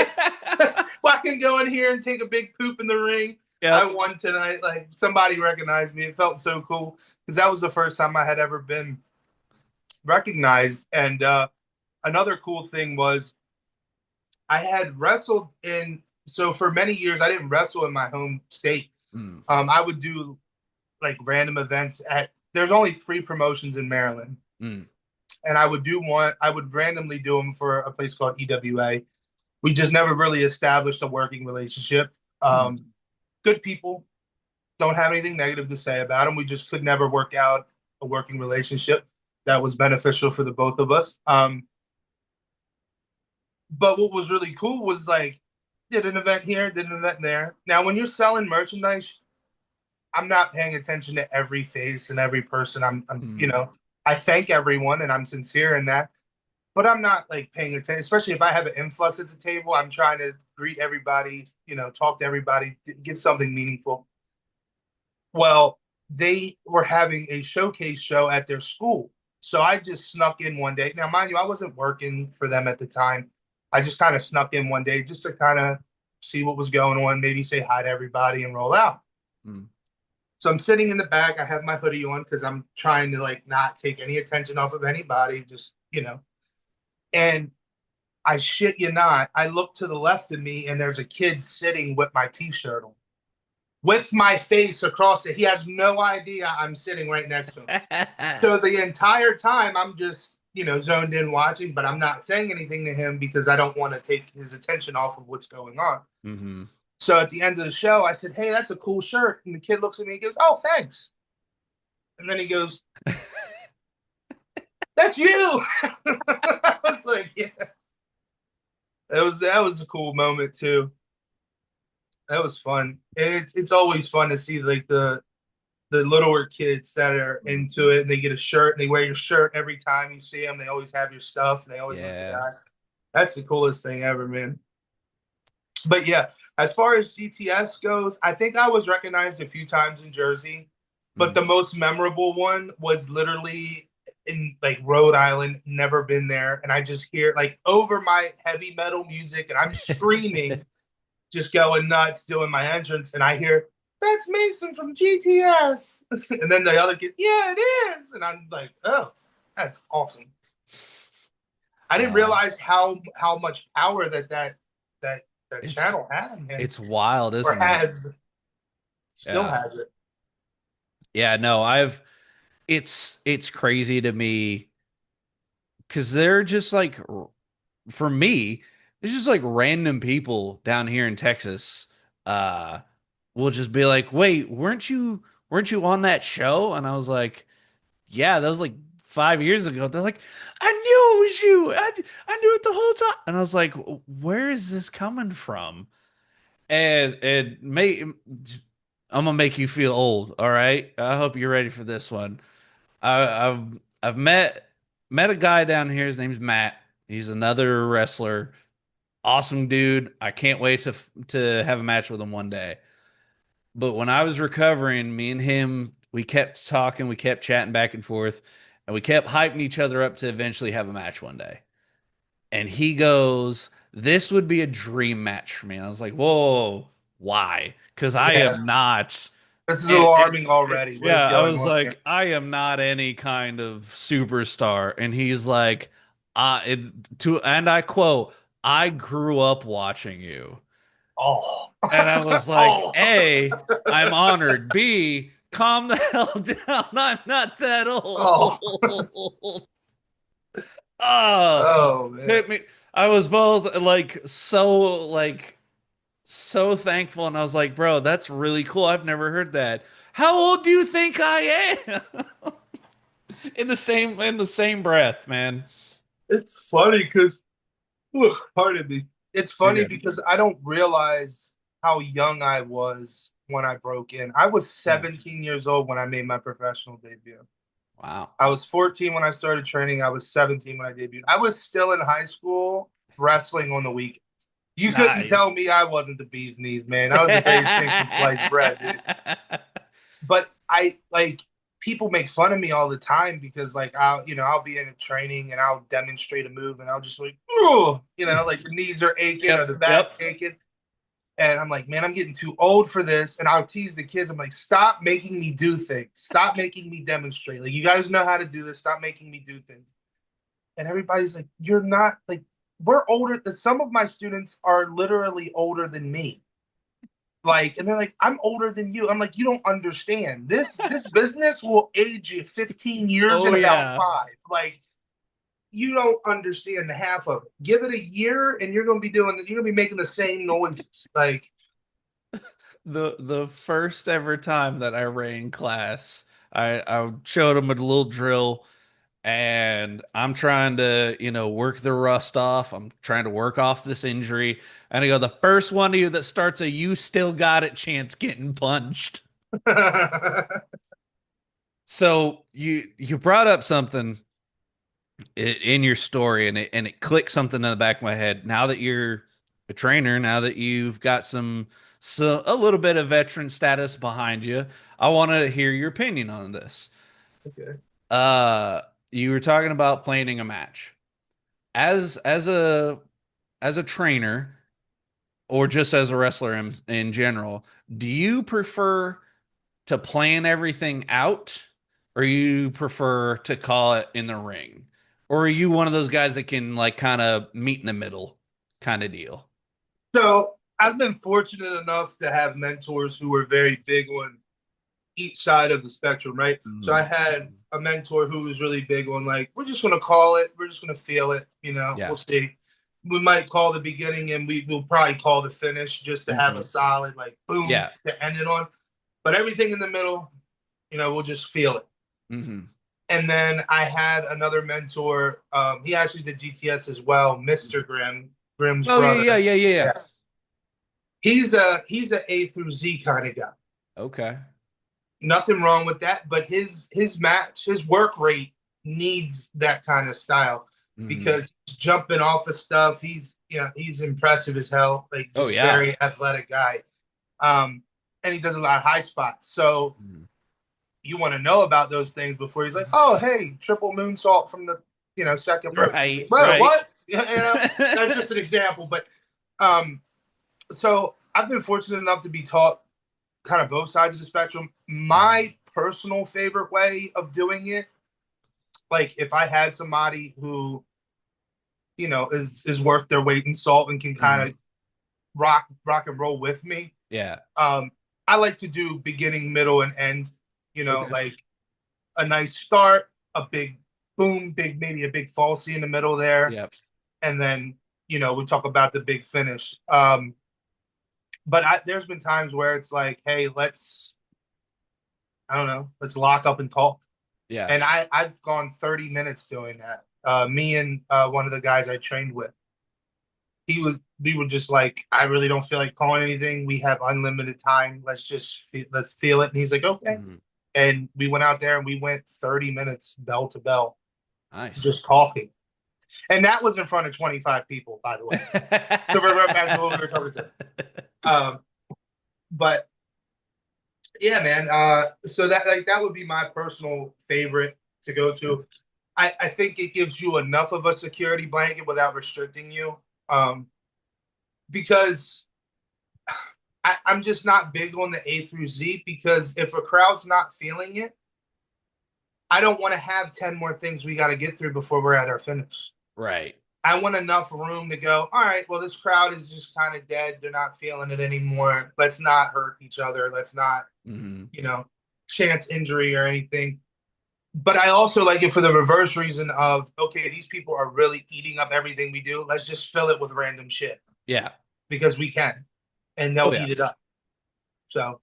well, I can go in here and take a big poop in the ring. I Yep. won tonight. Like somebody recognized me. It felt so cool because that was the first time I had ever been recognized. And another cool thing was I had wrestled in. So for many years, I didn't wrestle in my home state. Mm, I would do like random events at. There's only 3 promotions in Maryland, mm, and I would do one. I would randomly do them for a place called EWA. We just never really established a working relationship. mm. Good people, don't have anything negative to say about them. We just could never work out a working relationship that was beneficial for the both of us. But what was really cool was like, did an event here, did an event there. Now, when you're selling merchandise, I'm not paying attention to every face and every person. Mm. I thank everyone and I'm sincere in that. But I'm not like paying attention, especially if I have an influx at the table. I'm trying to greet everybody, talk to everybody, give something meaningful. Well, they were having a showcase show at their school. So I just snuck in one day. Now, mind you, I wasn't working for them at the time. I just kind of snuck in one day just to kind of see what was going on, maybe say hi to everybody and roll out. Mm. So I'm sitting in the back. I have my hoodie on because I'm trying to like not take any attention off of anybody, just. And I shit you not, I look to the left of me and there's a kid sitting with my t-shirt on, with my face across it. He has no idea I'm sitting right next to him. So the entire time I'm just, zoned in watching, but I'm not saying anything to him because I don't want to take his attention off of what's going on. Hmm. So at the end of the show, I said, "Hey, that's a cool shirt." And the kid looks at me and goes, "Oh, thanks." And then he goes, "That's you." I was like, yeah. That was a cool moment too. That was fun. And it's always fun to see like the littler kids that are into it and they get a shirt and they wear your shirt every time you see them. They always have your stuff and they always want to say Yeah. hi. That's the coolest thing ever, man. But yeah, as far as GTS goes, I think I was recognized a few times in Jersey, but Mm. the most memorable one was literally in like Rhode Island, never been there. And I just hear like over my heavy metal music and I'm screaming, just going nuts doing my entrance. And I hear, "That's Mason from GTS." And then the other kid, "Yeah, it is." And I'm like, "Oh, that's awesome." I didn't Yeah. realize how much power that It's channel had, man, it's wild, or isn't it? has, still Yeah. has it. Yeah, no, it's crazy to me because they're just like for me, it's just like random people down here in Texas uh will just be like, "Wait, weren't you on that show?" And I was like, "Yeah, that was like 5 years ago." They're like, "I knew it was you. I knew it the whole time." And I was like, "Where is this coming from?" And I'm gonna make you feel old, all right? I hope you're ready for this one. I've met a guy down here. His name's Matt. He's another wrestler. Awesome dude. I can't wait to have a match with him one day. But when I was recovering, me and him, we kept talking, we kept chatting back and forth, and we kept hyping each other up to eventually have a match one day. And he goes, "This would be a dream match for me." And I was like, "Whoa, why?" Because I Yeah, am not. this is And, alarming already. What is yeah, I going was on here? like, I am not any kind of superstar. And he's like, and I quote, "I grew up watching you." Oh, And I was like, oh, A, I'm honored. B, calm the hell down. I'm not that oh, old. Oh, oh man. hit me. I was both so thankful, and I was like, bro, that's really cool. I've never heard that. How old do you think I am? In the same breath, man. It's funny because, pardon me. It's You're funny good. because I don't realize how young I was when I broke in. I was Yeah. 17 years old when I made my professional debut. Wow. I was 14 when I started training. I was 17 when I debuted. I was still in high school wrestling on the weekends. You couldn't tell Nice. me I wasn't the bee's knees, man. I was the greatest thing since sliced bread, dude. But I like people make fun of me all the time because like I'll be in a training and I'll demonstrate a move and I'll just like, oh, like the knees are aching or Yep. the back's Yep. aching. And I'm like, man, I'm getting too old for this. And I'll tease the kids. I'm like, stop making me do things. Stop making me demonstrate. Like, you guys know how to do this. Stop making me do things. And everybody's like, you're not like, we're older. Some of my students are literally older than me. Like, and they're like, I'm older than you. I'm like, you don't understand. This business will age you 15 years Oh in about yeah. 5. Like, you don't understand the half of it. Give it a year and you're gonna be making the same noises. Like, The first ever time that I ran class, I showed them a little drill, and I'm trying to, work the rust off. I'm trying to work off this injury. And I go, the first one of you that starts a "you still got it" chance getting punched. So you brought up something in your story, and it clicked something in the back of my head. Now that you're a trainer, now that you've got a little bit of veteran status behind you, I want to hear your opinion on this. okay. Uh, you were talking about planning a match as a trainer, or just as a wrestler in general. Do you prefer to plan everything out, or you prefer to call it in the ring? Or are you one of those guys that can like kind of meet in the middle kind of deal? So I've been fortunate enough to have mentors who were very big on each side of the spectrum, right? So I Mm. had a mentor who was really big on like, we're just gonna call it, we're just gonna feel it, Yeah. we'll see. We might call the beginning and we'll probably call the finish just to have a Hmm. solid like boom Yeah. to end it on. But everything in the middle, we'll just feel it. Hmm. And then I had another mentor. He actually did GTS as well, Mr. Grimm's Oh yeah, brother. yeah, yeah, yeah, Yeah. yeah. He's a A through Z kind of guy. Okay. Nothing wrong with that, but his work rate needs that kind of style Hmm. because he's jumping off of stuff. He's impressive as hell, like Oh just yeah. very athletic guy. Um, and he does a lot of high spots. So Mhm. you want to know about those things before he's like, oh, hey, triple moonsault from the second rope. Right, Well, right. what? That's just an example. But um, so I've been fortunate enough to be taught kind of both sides of the spectrum. Mhm. My personal favorite way of doing it, like if I had somebody who is worth their weight in salt and can kind Mhm. of rock and roll with me, Yeah. um, I like to do beginning, middle, and end. Okay. Like a nice start, a big boom, maybe a big falsie in the middle there, Yep. and then we talk about the big finish. But there's been times where it's like, hey, I don't know, let's lock up and talk. Yeah. And I've gone 30 minutes doing that. Me and one of the guys I trained with, we were just like, I really don't feel like calling anything. We have unlimited time. Let's feel it. And he's like, okay. Mhm. And we went out there and we went 30 minutes bell to bell, Nice. just talking. And that was in front of 25 people, by the way. So we're right back to what we were talking to. Um, but yeah, man. So that would be my personal favorite to go to. I think it gives you enough of a security blanket without restricting you. Um, because I'm just not big on the A through Z because if a crowd's not feeling it, I don't want to have 10 more things we got to get through before we're at our finish. Right. I want enough room to go, all right, well, this crowd is just kind of dead. They're not feeling it anymore. Let's not hurt each other. Let's not, Hmm. you know, chance injury or anything. But I also like it for the reverse reason of, okay, these people are really eating up everything we do. Let's just fill it with random shit Yeah. because we can, and Oh they'll yeah. eat it up. So,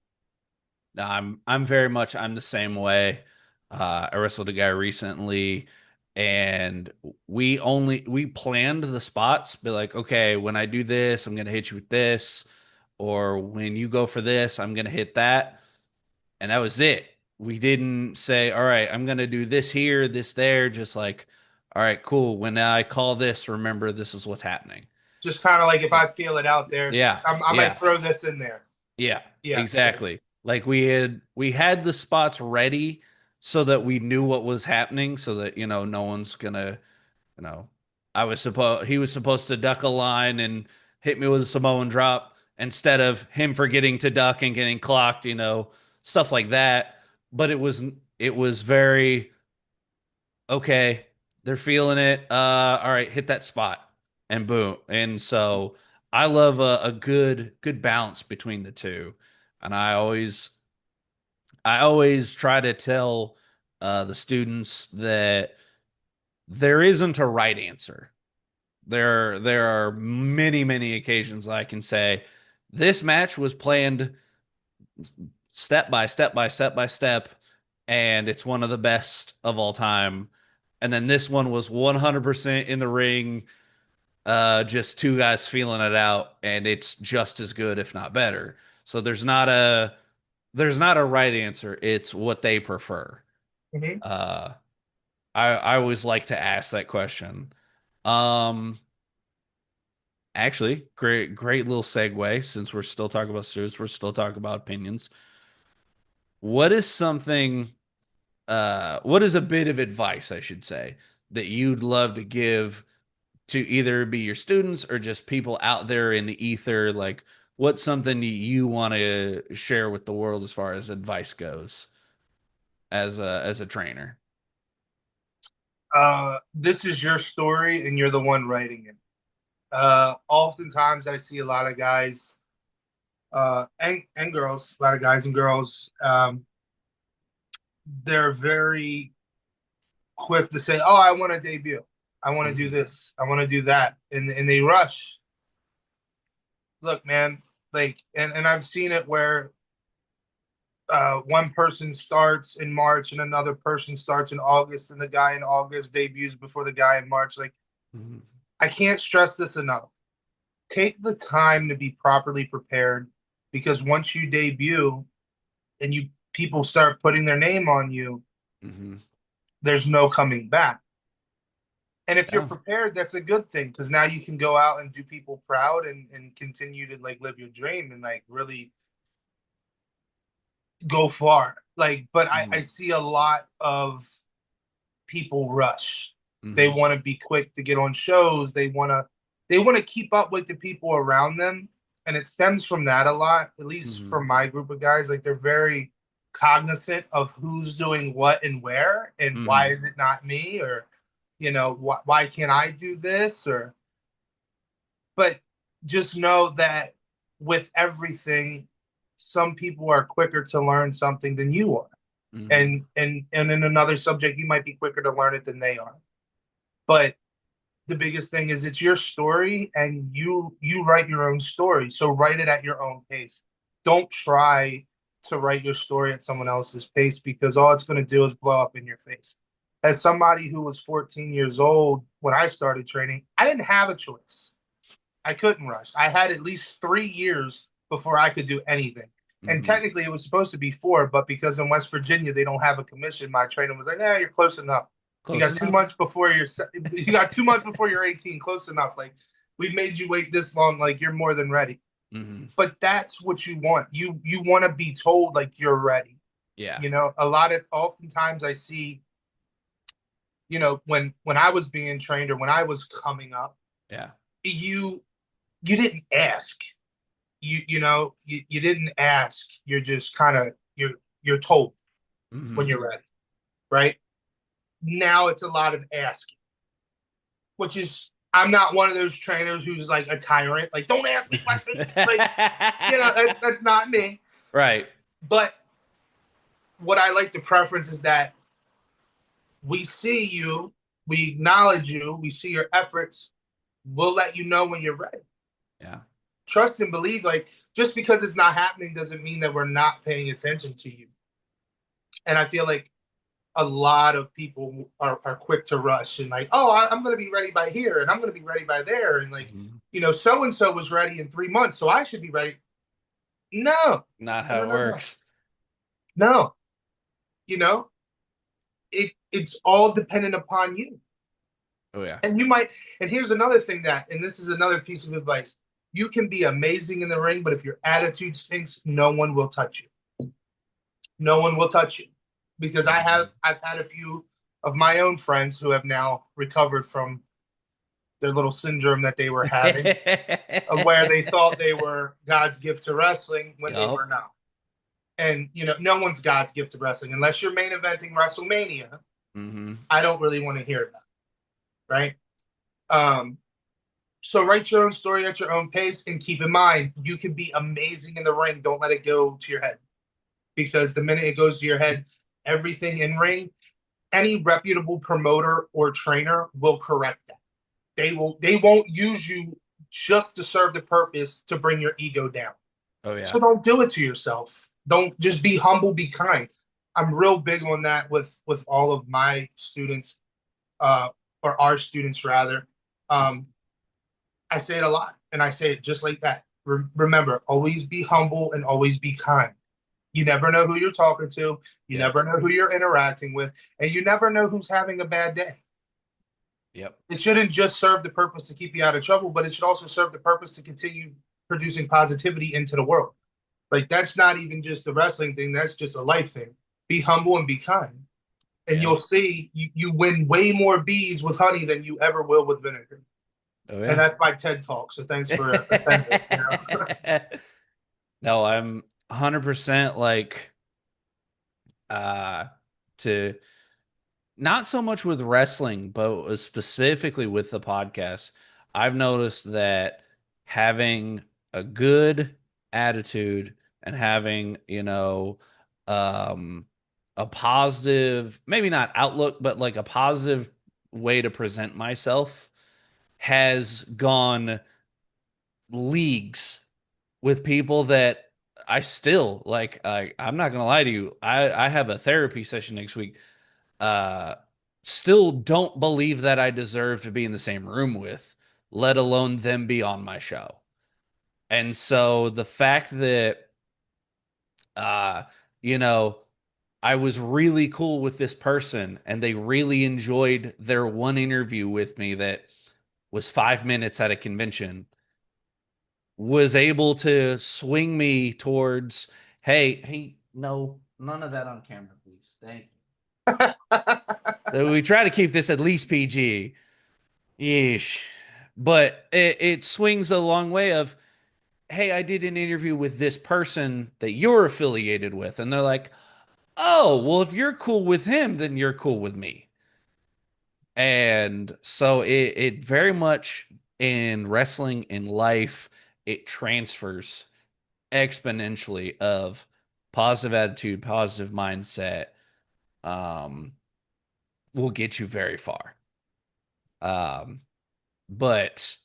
No, I'm the same way. I wrestled a guy recently, and we planned the spots, be like, okay, when I do this, I'm gonna hit you with this, or when you go for this, I'm gonna hit that. And that was it. We didn't say, all right, I'm gonna do this here, this there, just like, all right, cool. When I call this, remember this is what's happening. Just kind of like if I feel it out there, Yeah, I might yeah, throw this in there. yeah, Yeah. exactly. Like we had the spots ready so that we knew what was happening, so that no one's gonna you know he was supposed to duck a line and hit me with a Samoan drop instead of him forgetting to duck and getting clocked, stuff like that. But it was very okay. They're feeling it. All right, hit that spot and boom. And so I love a good balance between the two. And I always try to tell the students that there isn't a right answer. There are many occasions I can say this match was planned step by step by step by step, and it's one of the best of all time. And then this one was 100% in the ring, just two guys feeling it out, and it's just as good, if not better. So there's not a right answer. It's what they prefer. Mhm. Uh, I always like to ask that question. Um, Actually, great little segue since we're still talking about suits, we're still talking about opinions. What is something what is a bit of advice, I should say, that you'd love to give to either be your students or just people out there in the ether? Like, what's something you want to share with the world as far as advice goes as a trainer? This is your story and you're the one writing it. Oftentimes I see a lot of guys, and girls, a lot of guys and girls, they're very quick to say, "Oh, I want to debut. I want to do Hmm. this. I want to do that," and they rush. Look, man, like, and I've seen it where one person starts in March and another person starts in August, and the guy in August debuts before the guy in March. Like, Hmm. I can't stress this enough. Take the time to be properly prepared, because once you debut and you people start putting their name on you, Hmm. there's no coming back. And if you're Yeah. prepared, that's a good thing, because now you can go out and do people proud and continue to like live your dream and like really go far. Like, but I Hmm. see a lot of people rush. They Hmm. want to be quick to get on shows. They want to keep up with the people around them, and it stems from that a lot. At least Hmm. for my group of guys, like they're very cognizant of who's doing what and where, and why Hmm. is it not me, or why can't I do this, or but just know that with everything, some people are quicker to learn something than you are, Hmm. and in another subject you might be quicker to learn it than they are. But the biggest thing is it's your story, and you write your own story, so write it at your own pace. Don't try to write your story at someone else's pace, because all it's going to do is blow up in your face. As somebody who was 14 years old when I started training, I didn't have a choice. I couldn't rush. I had at least 3 years before I could do anything. And Hmm. technically it was supposed to be four, but because in West Virginia they don't have a commission, my trainer was like, "Yeah, you're close enough. You Close got two enough. months before you're you got 2 months before you're 18. Close enough. Like, we've made you wait this long. Like, you're more than ready." Hmm. But that's what you want. You want to be told like you're ready. Yeah. A lot of oftentimes I see, when I was being trained or when I was coming up, Yeah. you you didn't ask. You didn't ask. You're just kind of you're told when Hmm. you're ready, right? Now it's a lot of asking, which is, I'm not one of those trainers who's like a tyrant, like, don't ask me questions, like, that's not me. Right. But what I like to preference is that we see you, we acknowledge you, we see your efforts, we'll let you know when you're ready. Yeah. Trust and believe. Like, just because it's not happening doesn't mean that we're not paying attention to you. And I feel like a lot of people are quick to rush and like, oh, I'm going to be ready by here and I'm going to be ready by there. And like, Mhm. so and so was ready in 3 months, so I should be ready. No, Not no, how no, it no, no. works. No, you know, it's all dependent upon you. Oh yeah. And you might, and here's another thing and this is another piece of advice. You can be amazing in the ring, but if your attitude stinks, no one will touch you. No one will touch you. Because Mhm. I've had a few of my own friends who have now recovered from their little syndrome that they were having, of where they thought they were God's gift to wrestling when they were Yup. not. And no one's God's gift to wrestling unless you're main eventing WrestleMania. Hmm. I don't really want to hear that, right? Um, so write your own story at your own pace, and keep in mind you can be amazing in the ring. Don't let it go to your head, because the minute it goes to your head, everything in ring, any reputable promoter or trainer will correct that. They won't use you just to serve the purpose to bring your ego down. Oh So yeah. don't do it to yourself. Don't, just be humble, be kind. I'm real big on that with all of my students, uh, or our students rather. Um, I say it a lot, and I say it just like that. Remember, always be humble and always be kind. You never know who you're talking to. You Yep. never know who you're interacting with, and you never know who's having a bad day. Yep. It shouldn't just serve the purpose to keep you out of trouble, but it should also serve the purpose to continue producing positivity into the world. Like, that's not even just a wrestling thing, that's just a life thing. Be humble and be kind. And Yeah. you'll see you win way more bees with honey than you ever will with vinegar. Oh And yeah. that's my TED talk. So thanks for attending. No, I'm 100% like uh to not so much with wrestling, but specifically with the podcast. I've noticed that having a good attitude and having, um a positive, maybe not outlook, but like a positive way to present myself has gone leagues with people that I still like. I'm not gonna lie to you. I have a therapy session next week. Uh, Still don't believe that I deserve to be in the same room with, let alone them be on my show. And so the fact that uh, you know, I was really cool with this person and they really enjoyed their one interview with me that was 5 minutes at a convention was able to swing me towards, hey, no, none of that on camera, please. Thank you. We try to keep this at least PG. Yeesh. But it swings a long way of, hey, I did an interview with this person that you're affiliated with. And they're like, oh, well, if you're cool with him, then you're cool with me. And so it very much in wrestling, in life, it transfers exponentially of positive attitude, positive mindset, um, will get you very far. Um, but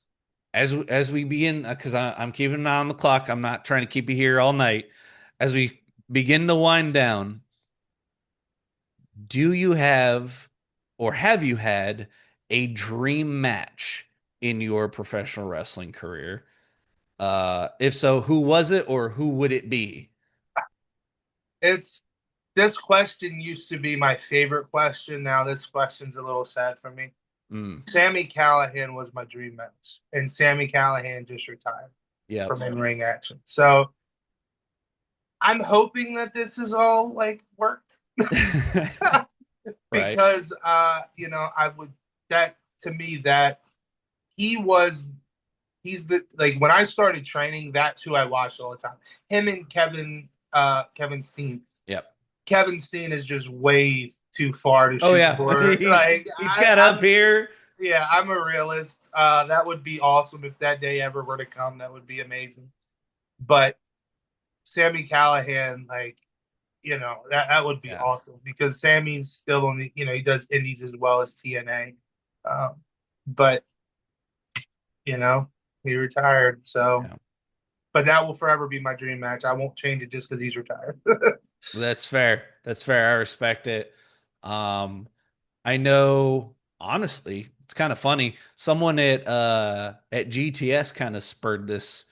as we begin, because I'm keeping an eye on the clock, I'm not trying to keep you here all night. As we begin to wind down, do you have or have you had a dream match in your professional wrestling career? If so, who was it or who would it be? It's This question used to be my favorite question. Now this question's a little sad for me. Mm, Sammy Callahan was my dream match, and Sammy Callahan just retired yep. from in-ring action. So I'm hoping that this is all like worked. Right. Because I would, that to me, that he was he's the, like, when I started training, that's who I watched all the time. Him and Kevin Steen. Yep. Kevin Steen is just way too far to Oh shoot yeah. for. Like, He's got up I'm here. yeah, I'm a realist. That would be awesome if that day ever were to come. That would be amazing. But Sammy Callahan, like, that would be Yeah. awesome, because Sammy's still on the, he does indies as well as TNA. But you know he retired, so, Yeah. but that will forever be my dream match. I won't change it just because he's retired. That's fair. That's fair. I respect it. I know, honestly, it's kind of funny. Someone at GTS kind of spurred this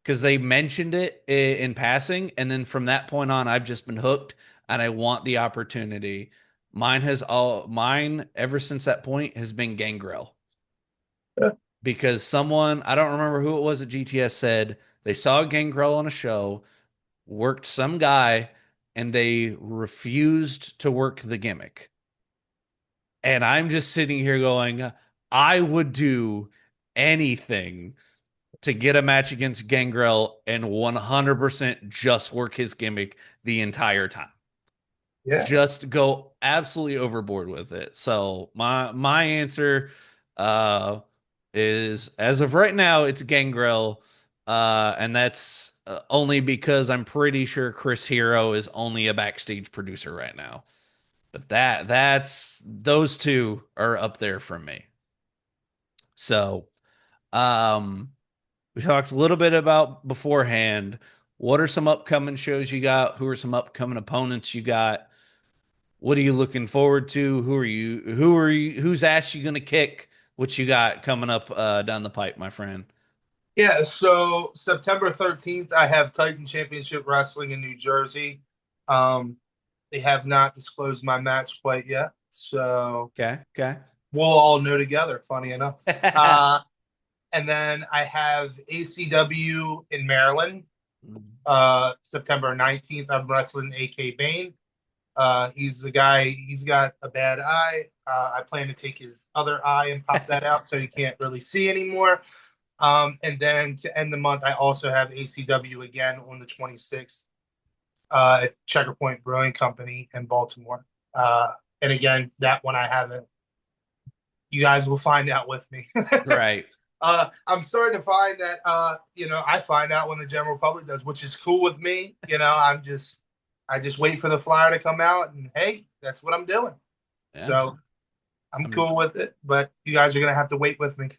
because they mentioned it in passing, and then from that point on, I've just been hooked, and I want the opportunity. Mine ever since that point has been Gangrel because someone, I don't remember who it was at GTS, said they saw Gangrel on a show, worked some guy, and they refused to work the gimmick. And I'm just sitting here going, I would do anything to get a match against Gangrel and 100% just work his gimmick the entire time. Yeah. Just go absolutely overboard with it. So my answer uh is, as of right now, it's Gangrel. And that's only because I'm pretty sure Chris Hero is only a backstage producer right now. But that's those two are up there for me. So, um, we talked a little bit about beforehand. What are some upcoming shows you got? Who are some upcoming opponents you got? What are you looking forward to? Whose ass you gonna kick? What you got coming up down the pipe, my friend? Yeah, so September 13th, I have Titan Championship Wrestling in New Jersey. Um, they have not disclosed my match quite yet, so Okay, okay. we'll all know together, funny enough. Uh, and then I have ACW in Maryland, September 19th. I'm wrestling AK Bane. He's the guy, he's got a bad eye. I plan to take his other eye and pop that out so he can't really see anymore. And then to end the month, I also have ACW again on the 26th at Checker Point Brewing Company in Baltimore. And again, that one I haven't. You guys will find out with me. Right. I'm starting to find that I find out when the general public does, which is cool with me. I just wait for the flyer to come out, and hey, that's what I'm doing. Yeah. So I'm I mean, cool with it, but you guys are gonna have to wait with me.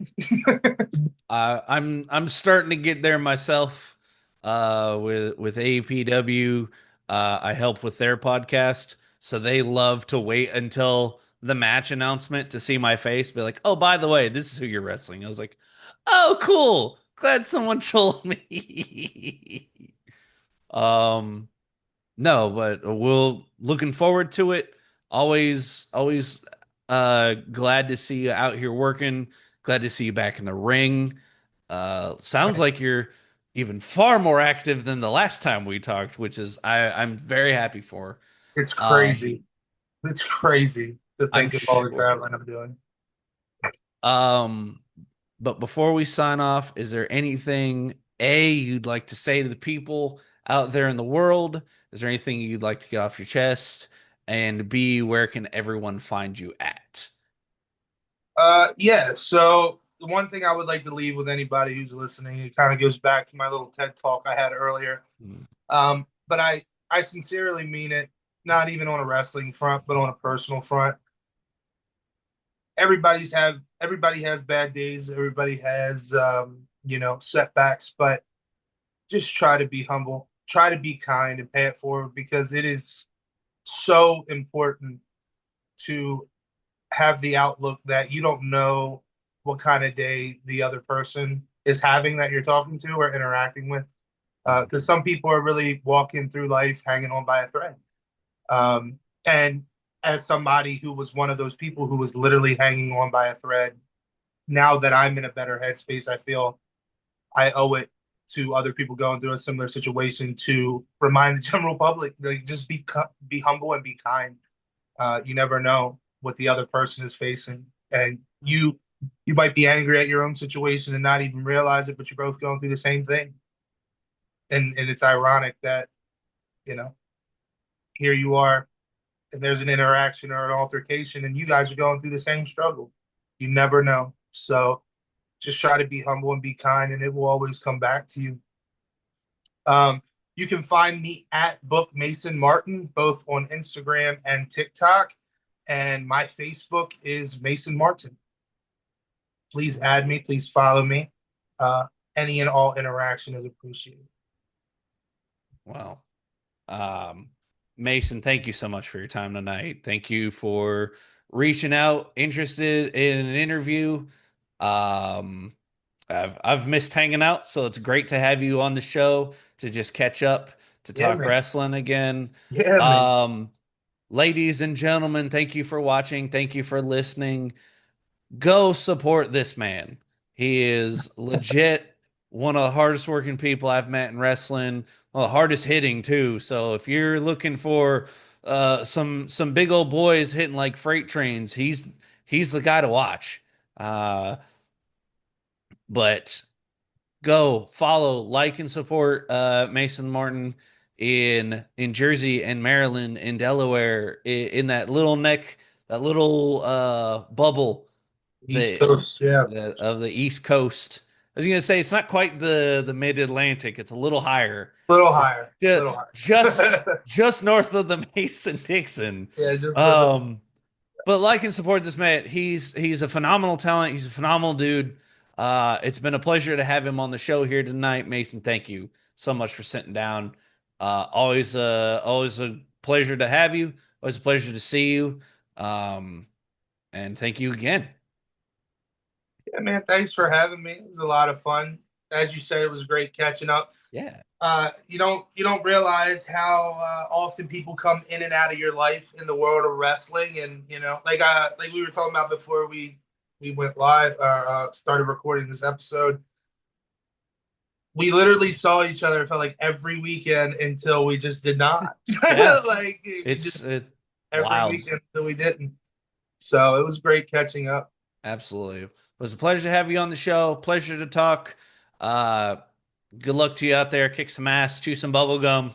I'm starting to get there myself. With APW, I help with their podcast, so they love to wait until the match announcement to see my face. Be like, "Oh, by the way, this is who you're wrestling." I was like, "Oh, cool! Glad someone told me." um, no, but we'll looking forward to it. Always glad to see you out here working. Glad to see you back in the ring. Sounds like you're even far more active than the last time we talked, which is I'm very happy for. It's Um, crazy. It's crazy to I'm think of all the sure. traveling I'm doing. Um, but before we sign off, is there anything you'd like to say to the people out there in the world? Is there anything you'd like to get off your chest? And B, where can everyone find you at? Yeah. So the one thing I would like to leave with anybody who's listening, it kind of goes back to my little TED talk I had earlier. Mm. But I sincerely mean it, not even on a wrestling front, but on a personal front. Everybody has bad days. Everybody has setbacks, but just try to be humble, try to be kind and pay it forward because it is so important to have the outlook that you don't know what kind of day the other person is having that you're talking to or interacting with. Because some people are really walking through life hanging on by a thread. And as somebody who was one of those people who was literally hanging on by a thread, now that I'm in a better headspace, I feel I owe it to other people going through a similar situation to remind the general public, like, just be humble and be kind. You never know what the other person is facing, and you might be angry at your own situation and not even realize it, but you're both going through the same thing. And it's ironic that you know here you are, and there's an interaction or an altercation, and you guys are going through the same struggle. You never know. So just try to be humble and be kind, and it will always come back to you. Um, you can find me at Book Mason Martin, both on Instagram and TikTok. And my Facebook is Mason Martin. Please add me, please follow me. Uh, any and all interaction is appreciated. Wow. Um, Mason, thank you so much for your time tonight. Thank you for reaching out, interested in an interview. Um, I've missed hanging out, so it's great to have you on the show to just catch up, to Yeah, talk man. wrestling again. Yeah, man. Um, Ladies and gentlemen, thank you for watching. Thank you for listening. Go support this man. He is legit one of the hardest working people I've met in wrestling. Well, the hardest hitting too. So if you're looking for some big old boys hitting like freight trains, he's the guy to watch. Uh, but go follow, like, and support Mason Martin in Jersey and Maryland and Delaware in that little neck, that little bubble East the, Coast, yeah. of the East Coast. I was gonna say it's not quite the mid Atlantic; it's a little higher. Little higher, Ju- little Just higher. just north of the Mason Dixon. Yeah, just for the Um, but like and support this man. He's a phenomenal talent. He's a phenomenal dude. It's been a pleasure to have him on the show here tonight, Mason. Thank you so much for sitting down. Always a pleasure to have you. Always a pleasure to see you. Um, and thank you again. Yeah, man. Thanks for having me. It was a lot of fun. As you said, it was great catching up. Yeah. You don't realize how often people come in and out of your life in the world of wrestling, and like we were talking about before we went live or started recording this episode. We literally saw each other. It felt like every weekend until we just did not. Yeah. Like we just It's every wild. weekend until we didn't. So it was great catching up. Absolutely. It was a pleasure to have you on the show. Pleasure to talk. Uh, Good luck to you out there. Kick some ass, chew some bubble gum.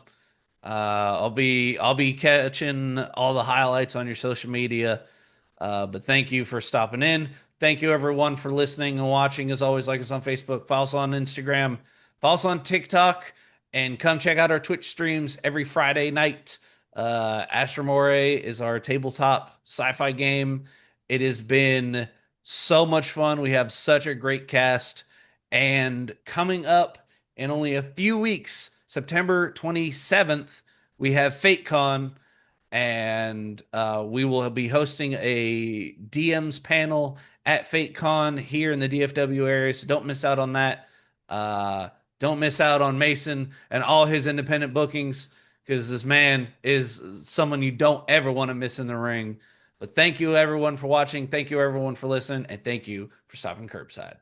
I'll be catching all the highlights on your social media. But thank you for stopping in. Thank you everyone for listening and watching. As always, like us on Facebook, follow us on Instagram, follow us on TikTok, and come check out our Twitch streams every Friday night. Astromore is our tabletop sci-fi game. It has been so much fun. We have such a great cast. And coming up in only a few weeks, September 27th, we have FateCon, and we will be hosting a DMs panel at FateCon here in the DFW area. So don't miss out on that. Don't miss out on Mason and all his independent bookings, because this man is someone you don't ever want to miss in the ring. But thank you everyone for watching. Thank you everyone for listening, and thank you for stopping Curbside.